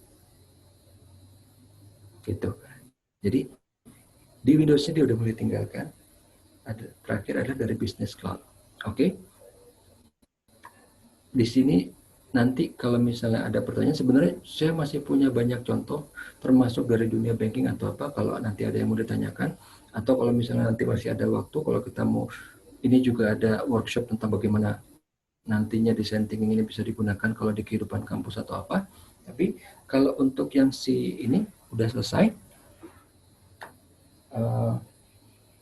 Gitu. Jadi di Windows-nya dia udah mulai tinggalkan. Terakhir adalah dari bisnis cloud. Oke? Di sini nanti kalau misalnya ada pertanyaan, sebenarnya saya masih punya banyak contoh, termasuk dari dunia banking atau apa, kalau nanti ada yang mau ditanyakan, atau kalau misalnya nanti masih ada waktu, kalau kita mau, ini juga ada workshop tentang bagaimana nantinya desain thinking ini bisa digunakan kalau di kehidupan kampus atau apa. Tapi kalau untuk yang si ini udah selesai,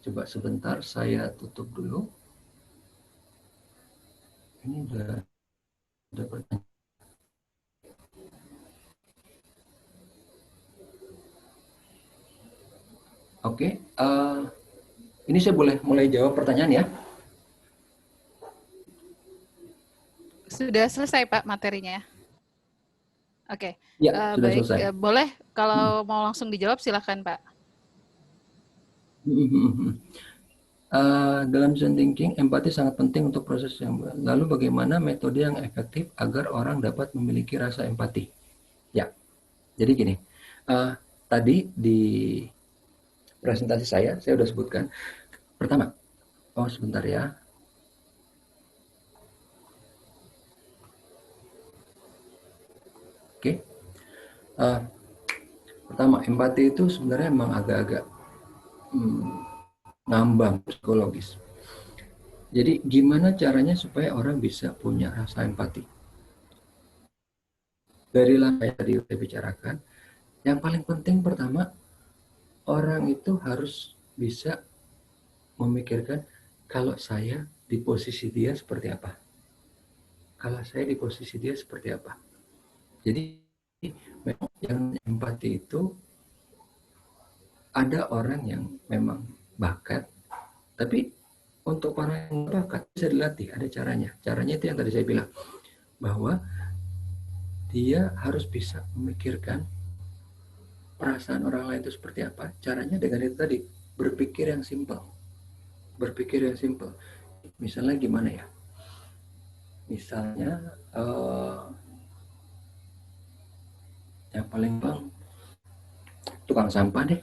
coba sebentar saya tutup dulu. Ini udah pertanyaan. Oke, ini saya boleh mulai jawab pertanyaan ya? Sudah selesai Pak materinya. Oke. Ya, sudah baik. selesai. Boleh kalau mau langsung dijawab silakan Pak. Dalam design thinking, empati sangat penting untuk proses yang lalu bagaimana metode yang efektif agar orang dapat memiliki rasa empati? Ya, jadi gini, tadi di presentasi saya sudah sebutkan. Pertama, sebentar ya. Oke. Pertama, empati itu sebenarnya emang agak-agak ngambang psikologis. Jadi gimana caranya supaya orang bisa punya rasa empati? Dari langkah yang tadi saya bicarakan, yang paling penting pertama, orang itu harus bisa memikirkan kalau saya di posisi dia seperti apa. Kalau saya di posisi dia seperti apa. Jadi memang yang empati itu ada orang yang memang bakat, tapi untuk orang yang bakat bisa dilatih, ada caranya. Caranya itu yang tadi saya bilang, bahwa dia harus bisa memikirkan perasaan orang lain itu seperti apa. Caranya dengan itu tadi, berpikir yang simpel. Berpikir yang simpel. Misalnya gimana ya? Misalnya yang paling bang tukang sampah deh.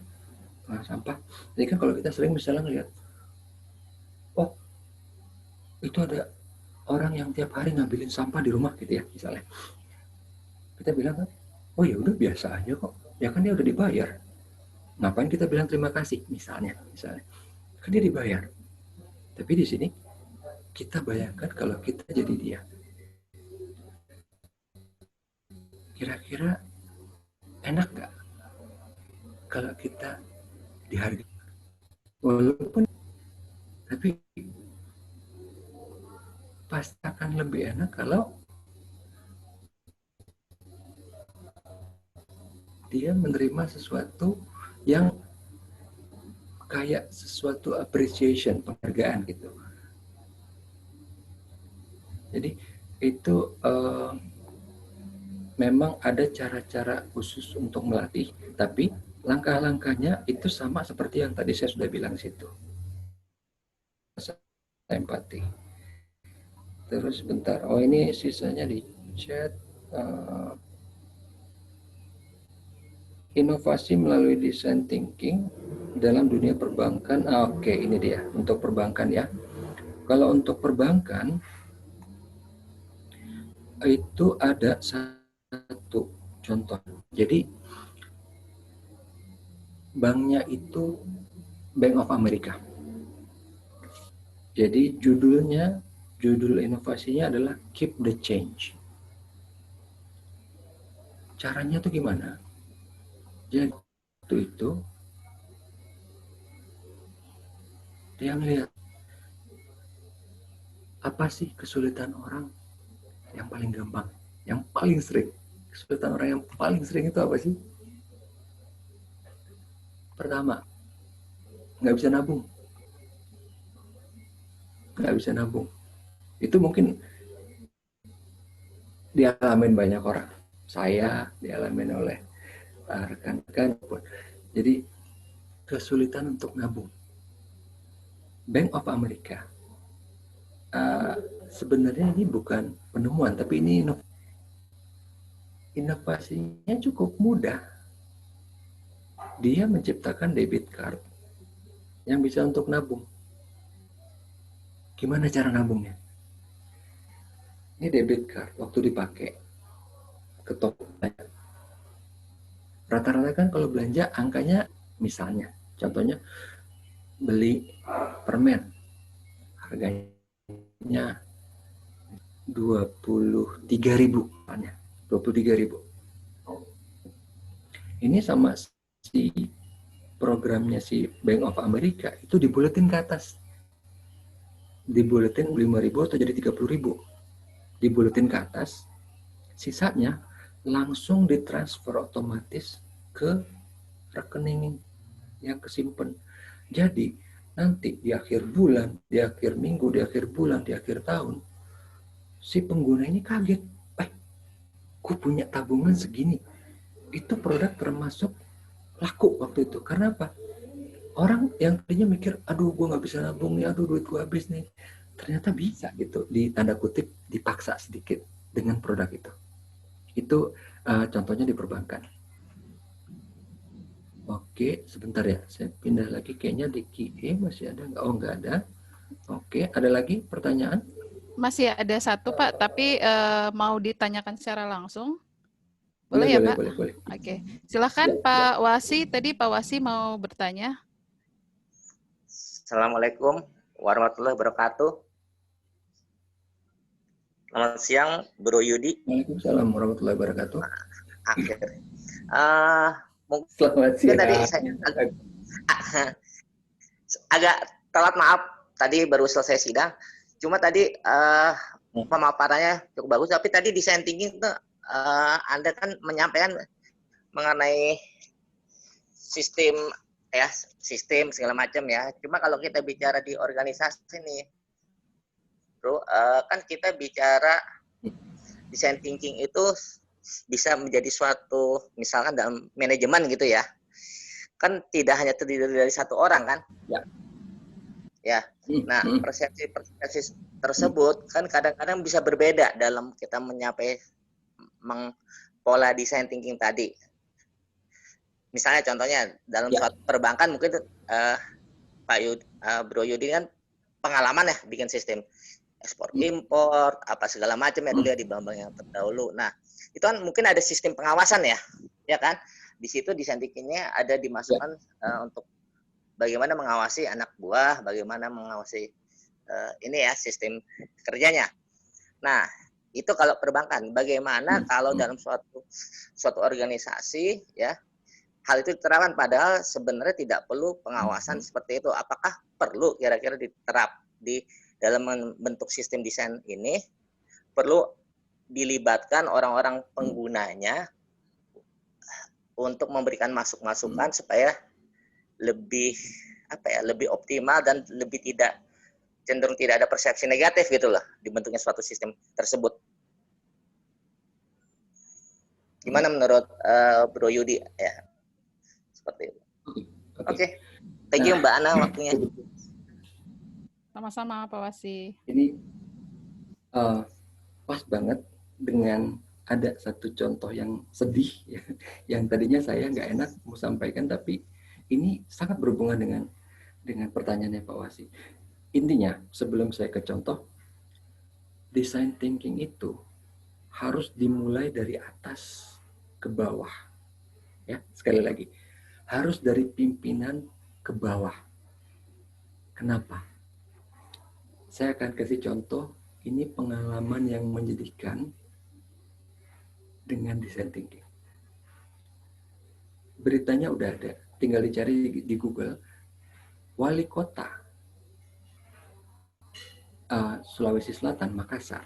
Tukang sampah. Jadi kan kalau kita sering misalnya ngeliat, oh itu ada orang yang tiap hari ngambilin sampah di rumah gitu ya misalnya. Kita bilang kan, oh ya udah biasa aja kok, ya kan dia udah dibayar, ngapain kita bilang terima kasih, misalnya kan dia dibayar. Tapi di sini kita bayangkan kalau kita jadi dia, kira-kira enak nggak kalau kita dihargai? Walaupun, tapi pasti akan lebih enak kalau dia menerima sesuatu yang kayak sesuatu appreciation, penghargaan gitu. Jadi itu memang ada cara-cara khusus untuk melatih, tapi langkah-langkahnya itu sama seperti yang tadi saya sudah bilang situ. Empati. Terus bentar, oh ini sisanya di chat. Inovasi melalui design thinking dalam dunia perbankan. Oke, ini dia untuk perbankan ya. Kalau untuk perbankan itu ada satu contoh. Jadi banknya itu Bank of America. Jadi judul inovasinya adalah Keep the Change. Caranya tuh gimana? Jadi itu dia melihat apa sih kesulitan orang yang paling gampang, yang paling sering. Kesulitan orang yang paling sering itu apa sih? Pertama, nggak bisa nabung. Nggak bisa nabung. Itu mungkin dialamin banyak orang. Saya dialamin oleh rekan-rekan. Jadi kesulitan untuk nabung. Bank of America sebenarnya ini bukan penemuan, tapi ini inovasinya cukup mudah. Dia menciptakan debit card yang bisa untuk nabung. Gimana cara nabungnya? Ini debit card waktu dipakai ke toko. Rata-rata kan kalau belanja angkanya, misalnya contohnya beli permen harganya 23.000, 23.000. Ini sama si programnya si Bank of America itu dibuletin ke atas. Dibuletin 5.000 atau jadi 30.000. Dibuletin ke atas. Sisanya langsung ditransfer otomatis ke rekening yang kesimpan. Jadi nanti di akhir bulan, di akhir minggu, di akhir bulan, di akhir tahun, si pengguna ini kaget. Gue punya tabungan segini. Itu produk termasuk laku waktu itu. Karena apa? Orang yang tadinya mikir, aduh gue nggak bisa nabung nih, aduh duit gue habis nih. Ternyata bisa gitu, di tanda kutip dipaksa sedikit dengan produk itu. Itu contohnya di perbankan. Oke, sebentar ya, saya pindah lagi. Kayaknya di QA masih ada nggak? Oh, nggak ada. Oke, ada lagi pertanyaan? Masih ada satu, Pak, tapi mau ditanyakan secara langsung. Boleh ya, Pak? Boleh. Oke, silakan Pak Wasi. Tadi Pak Wasi mau bertanya. Assalamualaikum warahmatullahi wabarakatuh. Selamat siang, Bro Yudi. Waalaikumsalam warahmatullahi wabarakatuh. Akhir. Selamat siang. Tadi saya agak telat, maaf. Tadi baru selesai sidang. Cuma tadi pemaparannya cukup bagus. Tapi tadi design thinking itu Anda kan menyampaikan mengenai sistem segala macam ya. Cuma kalau kita bicara di organisasi nih, Bro, kan kita bicara design thinking itu bisa menjadi suatu, misalkan dalam manajemen gitu ya, kan tidak hanya terdiri dari satu orang kan, ya. Nah, persepsi tersebut kan kadang-kadang bisa berbeda dalam kita menyampaikan pola design thinking tadi. Misalnya contohnya dalam suatu perbankan mungkin Bro Yudi kan pengalaman ya bikin sistem. ekspor impor, apa segala macam ya dulu ya di bank-bank yang terdahulu. Nah, itu kan mungkin ada sistem pengawasan ya kan? Di situ desain thinkingnya ada dimasukkan untuk bagaimana mengawasi anak buah, bagaimana mengawasi ini ya sistem kerjanya. Nah, itu kalau perbankan. Bagaimana kalau dalam suatu organisasi ya hal itu diterapkan, padahal sebenarnya tidak perlu pengawasan seperti itu. Apakah perlu kira-kira diterap di dalam membentuk sistem desain ini, perlu dilibatkan orang-orang penggunanya untuk memberikan masukan supaya lebih lebih optimal dan lebih cenderung tidak ada persepsi negatif gitu loh dibentuknya suatu sistem tersebut. Gimana menurut Bro Yudi ya? Seperti itu. Oke. Thank you Mbak Ana waktunya. Sama-sama Pak Wasi. Ini pas banget dengan ada satu contoh yang sedih ya, yang tadinya saya nggak enak mau sampaikan, tapi ini sangat berhubungan dengan pertanyaannya Pak Wasi. Intinya sebelum saya ke contoh, design thinking itu harus dimulai dari atas ke bawah. Ya, sekali lagi, harus dari pimpinan ke bawah. Kenapa? Saya akan kasih contoh, ini pengalaman yang menyedihkan dengan design thinking. Beritanya udah ada, tinggal dicari di Google. Wali kota Sulawesi Selatan, Makassar,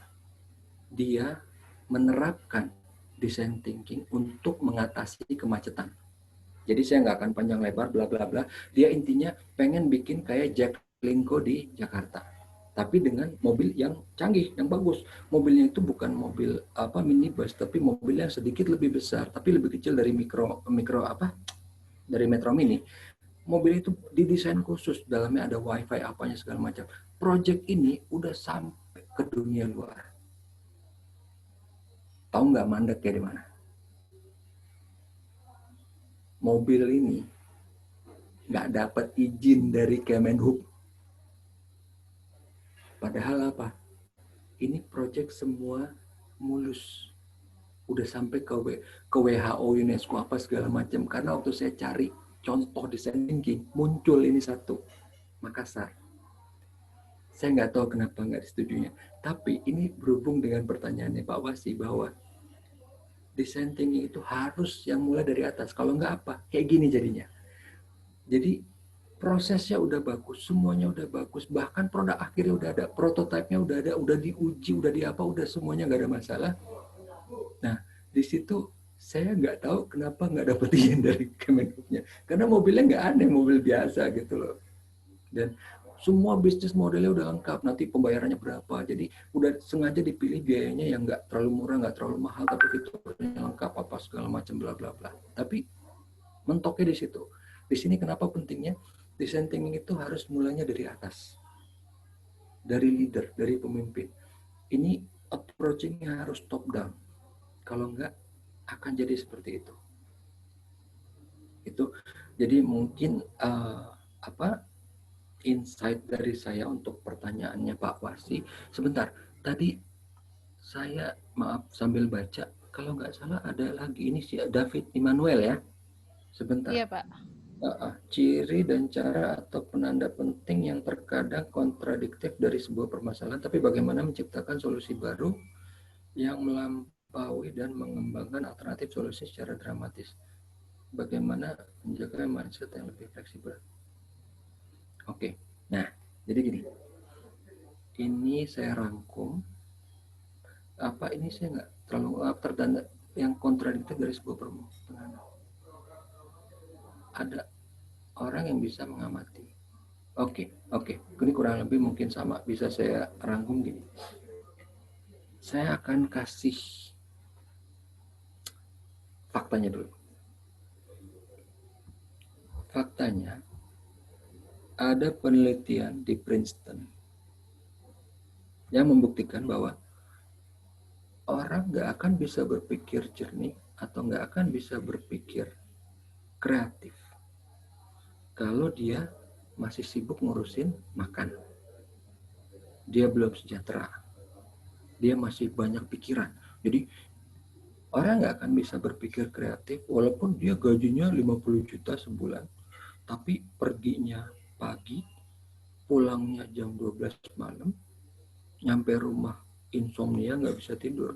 dia menerapkan design thinking untuk mengatasi kemacetan. Jadi saya nggak akan panjang lebar bla bla bla. Dia intinya pengen bikin kayak Jaklingko di Jakarta, tapi dengan mobil yang canggih, yang bagus. Mobilnya itu bukan mobil minibus, tapi mobil yang sedikit lebih besar, tapi lebih kecil dari dari Metro Mini. Mobil itu didesain khusus, dalamnya ada wifi apanya segala macam. Project ini udah sampai ke dunia luar. Tahu nggak mandeknya di mana? Mobil ini nggak dapat izin dari Kemenhub. Padahal apa? Ini project semua mulus. Udah sampai ke WHO, UNESCO, apa segala macam. Karena waktu saya cari contoh design thinking, muncul ini satu, Makassar. Saya nggak tahu kenapa nggak disetujuinya. Tapi ini berhubung dengan pertanyaannya Pak Wasi, bahwa design thinking itu harus yang mulai dari atas. Kalau nggak apa, kayak gini jadinya. Jadi prosesnya udah bagus, semuanya udah bagus, bahkan produk akhirnya udah ada, prototipenya udah ada, udah diuji, udah udah semuanya nggak ada masalah. Nah, di situ saya nggak tahu kenapa nggak dapet izin dari Kemenhubnya, karena mobilnya nggak aneh, mobil biasa gitu loh. Dan semua bisnis modelnya udah lengkap, nanti pembayarannya berapa, jadi udah sengaja dipilih biayanya yang nggak terlalu murah, nggak terlalu mahal, tapi fiturnya lengkap apa segala macam bla bla bla. Tapi mentoknya di situ. Di sini kenapa pentingnya design thinking itu harus mulainya dari atas, dari leader, dari pemimpin. Ini approaching-nya harus top down. Kalau enggak akan jadi seperti itu. Itu jadi mungkin insight dari saya untuk pertanyaannya Pak Wasi. Sebentar, tadi saya maaf sambil baca, kalau nggak salah ada lagi ini si David Immanuel ya. Sebentar. Iya Pak. Ciri dan cara atau penanda penting yang terkadang kontradiktif dari sebuah permasalahan, tapi bagaimana menciptakan solusi baru yang melampaui dan mengembangkan alternatif solusi secara dramatis. Bagaimana menjaga mindset yang lebih fleksibel. Oke, nah jadi gini, ini saya rangkum, ini saya nggak terlalu tertanda yang kontradiktif dari sebuah permasalahan. Ada orang yang bisa mengamati. Oke. Ini kurang lebih mungkin sama, bisa saya rangkum gini. Saya akan kasih faktanya dulu. Faktanya, ada penelitian di Princeton yang membuktikan bahwa orang nggak akan bisa berpikir jernih atau nggak akan bisa berpikir kreatif kalau dia masih sibuk ngurusin makan. dia belum sejahtera, dia masih banyak pikiran. Jadi orang nggak akan bisa berpikir kreatif walaupun dia gajinya 50 juta sebulan, tapi perginya pagi, pulangnya jam 12 malam, nyampe rumah insomnia, nggak bisa tidur.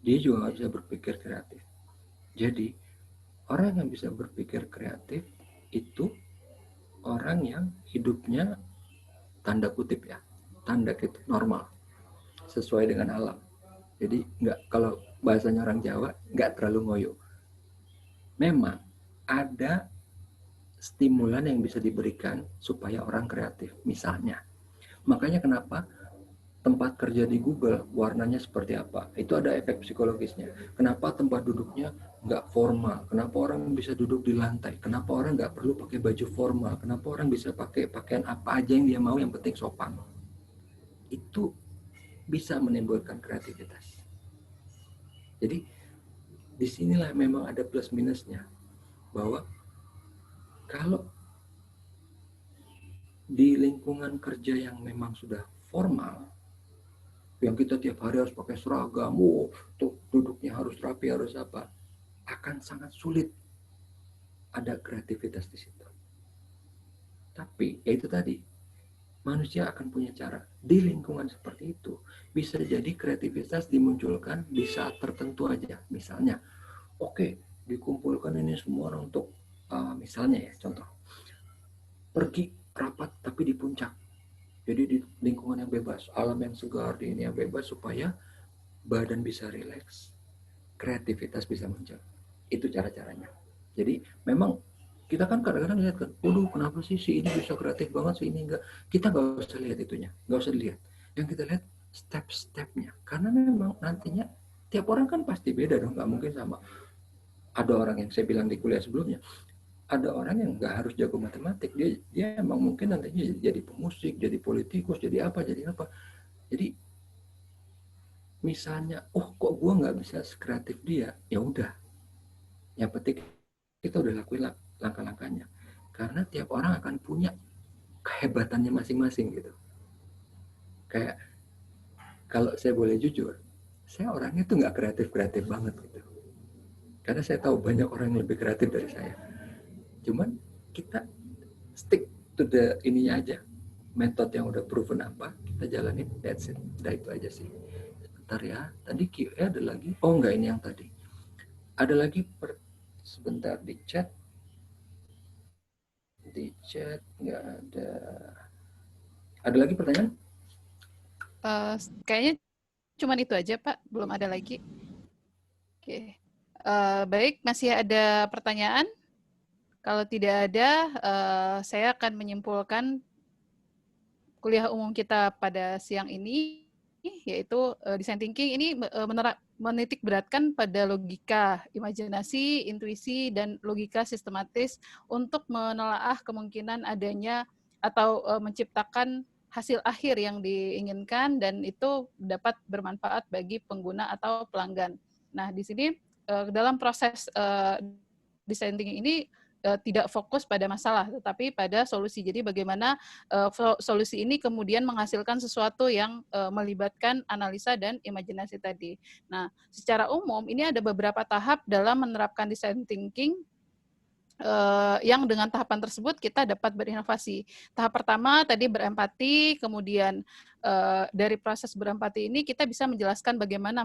Dia juga nggak bisa berpikir kreatif. Jadi orang yang bisa berpikir kreatif itu orang yang hidupnya tanda kutip ya, tanda kutip normal, sesuai dengan alam. Jadi nggak, kalau bahasanya orang Jawa, nggak terlalu ngoyo. Memang ada stimulan yang bisa diberikan supaya orang kreatif. Misalnya, makanya kenapa tempat kerja di Google warnanya seperti apa? Itu ada efek psikologisnya. Kenapa tempat duduknya nggak formal? Kenapa orang bisa duduk di lantai? Kenapa orang nggak perlu pakai baju formal? Kenapa orang bisa pakai pakaian apa aja yang dia mau, yang penting sopan? Itu bisa menimbulkan kreativitas. Jadi disinilah memang ada plus minusnya, bahwa kalau di lingkungan kerja yang memang sudah formal, yang kita tiap hari harus pakai seragam, tuh duduknya harus rapi, harus apa, akan sangat sulit ada kreativitas di situ. Tapi ya itu tadi, manusia akan punya cara. Di lingkungan seperti itu bisa jadi kreativitas dimunculkan di saat tertentu aja. Misalnya, oke, dikumpulkan ini semua orang untuk misalnya ya, contoh, pergi rapat tapi di puncak. Jadi di lingkungan yang bebas, alam yang segar, di ini yang bebas, supaya badan bisa rileks, kreativitas bisa muncul. Itu cara-caranya. Jadi memang kita kan kadang-kadang lihat kan, waduh kenapa sih si ini bisa kreatif banget, si ini enggak. Kita nggak usah lihat itunya, nggak usah dilihat. Yang kita lihat step-stepnya. Karena memang nantinya tiap orang kan pasti beda dong, nggak mungkin sama. Ada orang yang saya bilang di kuliah sebelumnya, ada orang yang nggak harus jago matematik, dia emang mungkin nantinya jadi pemusik, jadi politikus, jadi apa. Jadi misalnya, kok gue nggak bisa sekreatif dia, ya udah, yang penting kita udah lakuin langkah-langkahnya, karena tiap orang akan punya kehebatannya masing-masing gitu. Kayak kalau saya boleh jujur, saya orangnya tuh nggak kreatif banget gitu, karena saya tahu banyak orang yang lebih kreatif dari saya. Cuman kita stick to the ininya aja, metode yang udah proven apa, kita jalanin, that's it. Udah itu aja sih. Sebentar ya, tadi QA ada lagi. Oh enggak, ini yang tadi. Ada lagi sebentar di chat. Di chat nggak ada. Ada lagi pertanyaan? Kayaknya cuman itu aja Pak, belum ada lagi. Oke. Baik, masih ada pertanyaan? Kalau tidak ada, saya akan menyimpulkan kuliah umum kita pada siang ini, yaitu design thinking ini menitik beratkan pada logika, imajinasi, intuisi, dan logika sistematis untuk menelaah kemungkinan adanya atau menciptakan hasil akhir yang diinginkan, dan itu dapat bermanfaat bagi pengguna atau pelanggan. Nah, di sini dalam proses design thinking ini tidak fokus pada masalah, tetapi pada solusi. Jadi bagaimana solusi ini kemudian menghasilkan sesuatu yang melibatkan analisa dan imajinasi tadi. Nah, secara umum ini ada beberapa tahap dalam menerapkan design thinking yang dengan tahapan tersebut kita dapat berinovasi. Tahap pertama tadi berempati, kemudian dari proses berempati ini kita bisa menjelaskan bagaimana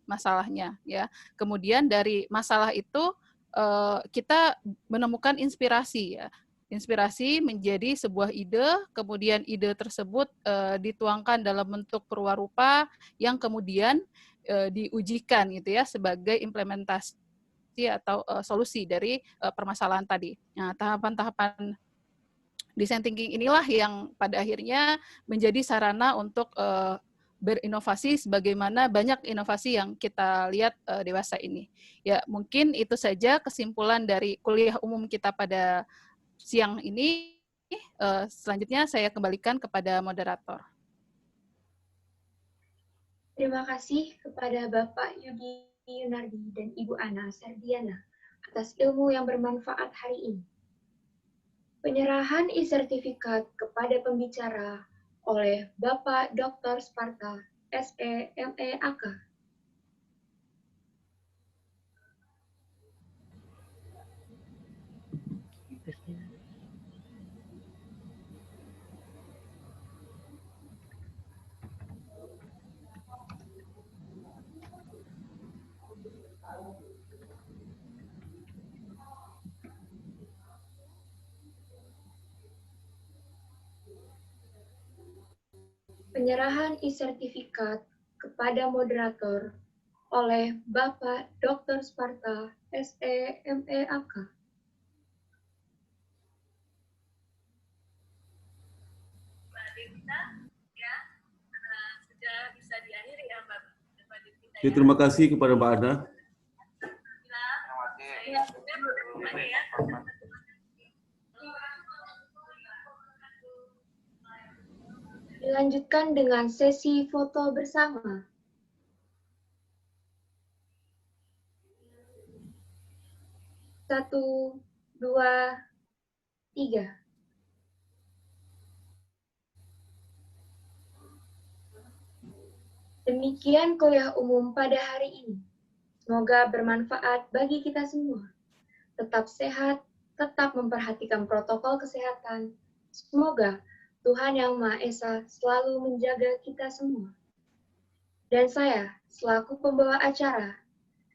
masalahnya, ya. Kemudian dari masalah itu kita menemukan inspirasi, ya. Inspirasi menjadi sebuah ide, kemudian ide tersebut dituangkan dalam bentuk perwarupa yang kemudian diujikan gitu ya sebagai implementasi atau solusi dari permasalahan tadi. Nah, tahapan-tahapan design thinking inilah yang pada akhirnya menjadi sarana untuk berinovasi, sebagaimana banyak inovasi yang kita lihat dewasa ini. Ya, mungkin itu saja kesimpulan dari kuliah umum kita pada siang ini. Selanjutnya saya kembalikan kepada moderator. Terima kasih kepada Bapak Yudi Yunardi dan Ibu Ana Sardiana atas ilmu yang bermanfaat hari ini. Penyerahan e-sertifikat kepada pembicara oleh Bapak Dr. Sparta, SE, ME, AK. Penyerahan e-sertifikat kepada moderator oleh Bapak Dr. Sparta, SE, ME, AK. Sudah bisa diakhiri ya, Mbak. Oke, terima kasih kepada Mbak Ana. Dilanjutkan dengan sesi foto bersama. Satu, dua, tiga. Demikian kuliah umum pada hari ini. Semoga bermanfaat bagi kita semua. Tetap sehat, tetap memperhatikan protokol kesehatan. Semoga Tuhan Yang Maha Esa selalu menjaga kita semua. Dan saya, selaku pembawa acara,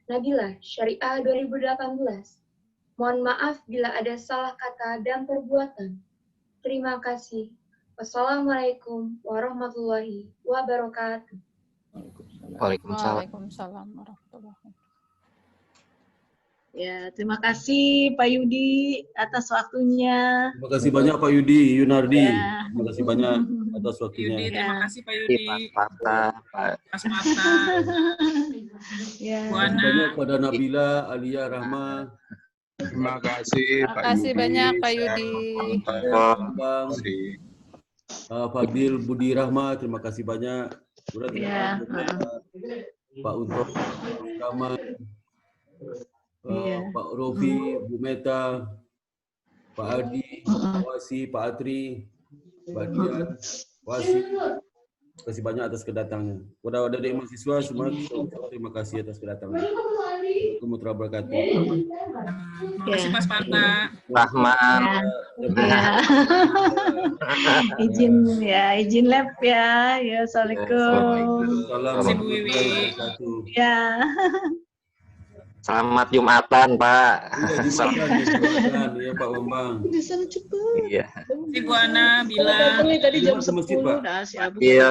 Nabila Syariah 2018, mohon maaf bila ada salah kata dan perbuatan. Terima kasih. Wassalamualaikum warahmatullahi wabarakatuh. Waalaikumsalam. Waalaikumsalam warahmatullahi wabarakatuh. Ya, terima kasih Pak Yudi atas waktunya. Terima kasih banyak Pak Yudi Yunardi. Ya. Terima kasih banyak atas waktunya. Yudi, terima Ya. kasih Pak Yudi. Pak Sparta, Pak Mas Mata, Ya. Terima Bu kasih Ana. banyak pada Nabila, Alia, Rahma, Terima kasih Terima Pak kasih Yudi. banyak Pak Yudi. Bang, Fadil Budi Rahma, terima kasih banyak. Kemudian terima Ya. kasih Pak Untok, Rahman, Iya. Pak Rofi, Bu Meta, Pak Adi, Pak Wasi, Pak Atri, Pak Dian, Wasi. Terima kasih banyak atas kedatangannya. Kepada adik mahasiswa semua, terima kasih atas kedatangannya. Assalamualaikum warahmatullahi wabarakatuh. Terima kasih Pak Sparta. Rahman. Ya. izin lab ya. Ya, assalamualaikum. Salam Terima kasih, Bu Wiwi. warahmatullahi wabarakatuh. Ya. Selamat Jumatan, Pak. Iya, Jumatan, ya Pak Bambang. Di sana cepet. Iya. Terima kasih Bu Ana, Bila, Tadi jam Ke masjid, 10 Pak. udah siap. Iya.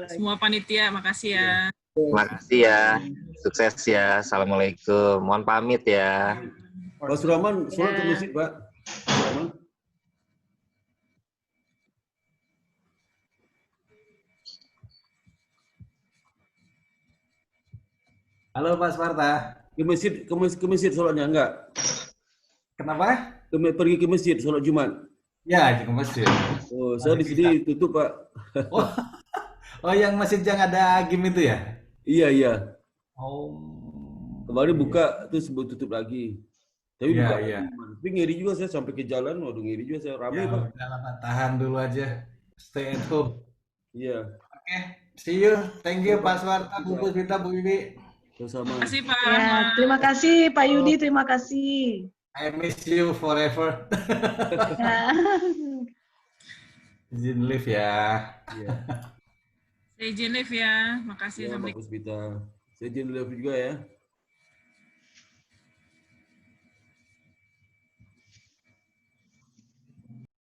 semua panitia, makasih ya. Terima kasih ya. Sukses ya. Assalamualaikum. Mohon pamit ya. Pak Suraman, sholat ke Ya. masjid, Pak. Suraman. Halo Pak Sparta. Ke masjid sholatnya enggak? Kenapa? Pergi ke masjid sholat Jumat. Ya, ke masjid. Oh, saya di sini tutup, Pak. Oh, oh yang masjid yang ada game itu ya? Iya, iya. Oh. Kemarin buka terus tutup lagi. Tapi Iya, buka iya. lagi. Tapi ngiri juga saya sampai ke jalan, waduh ngiri juga saya ramai, Ya, Pak. udahlah, Pak. Tahan dulu aja. Stay at home. Iya. Oke, see you. Thank you Pak Sparta, Bu Puspita, Bu Wiwi. Sama. Terima kasih Pak. Ya, terima kasih Pak Yudi, terima kasih. I miss you forever. Ya. Izin live ya. Iya. Saya izin live ya. Makasih. Ya, Pak Assalamualaikum. Puspita. Saya izin live juga ya.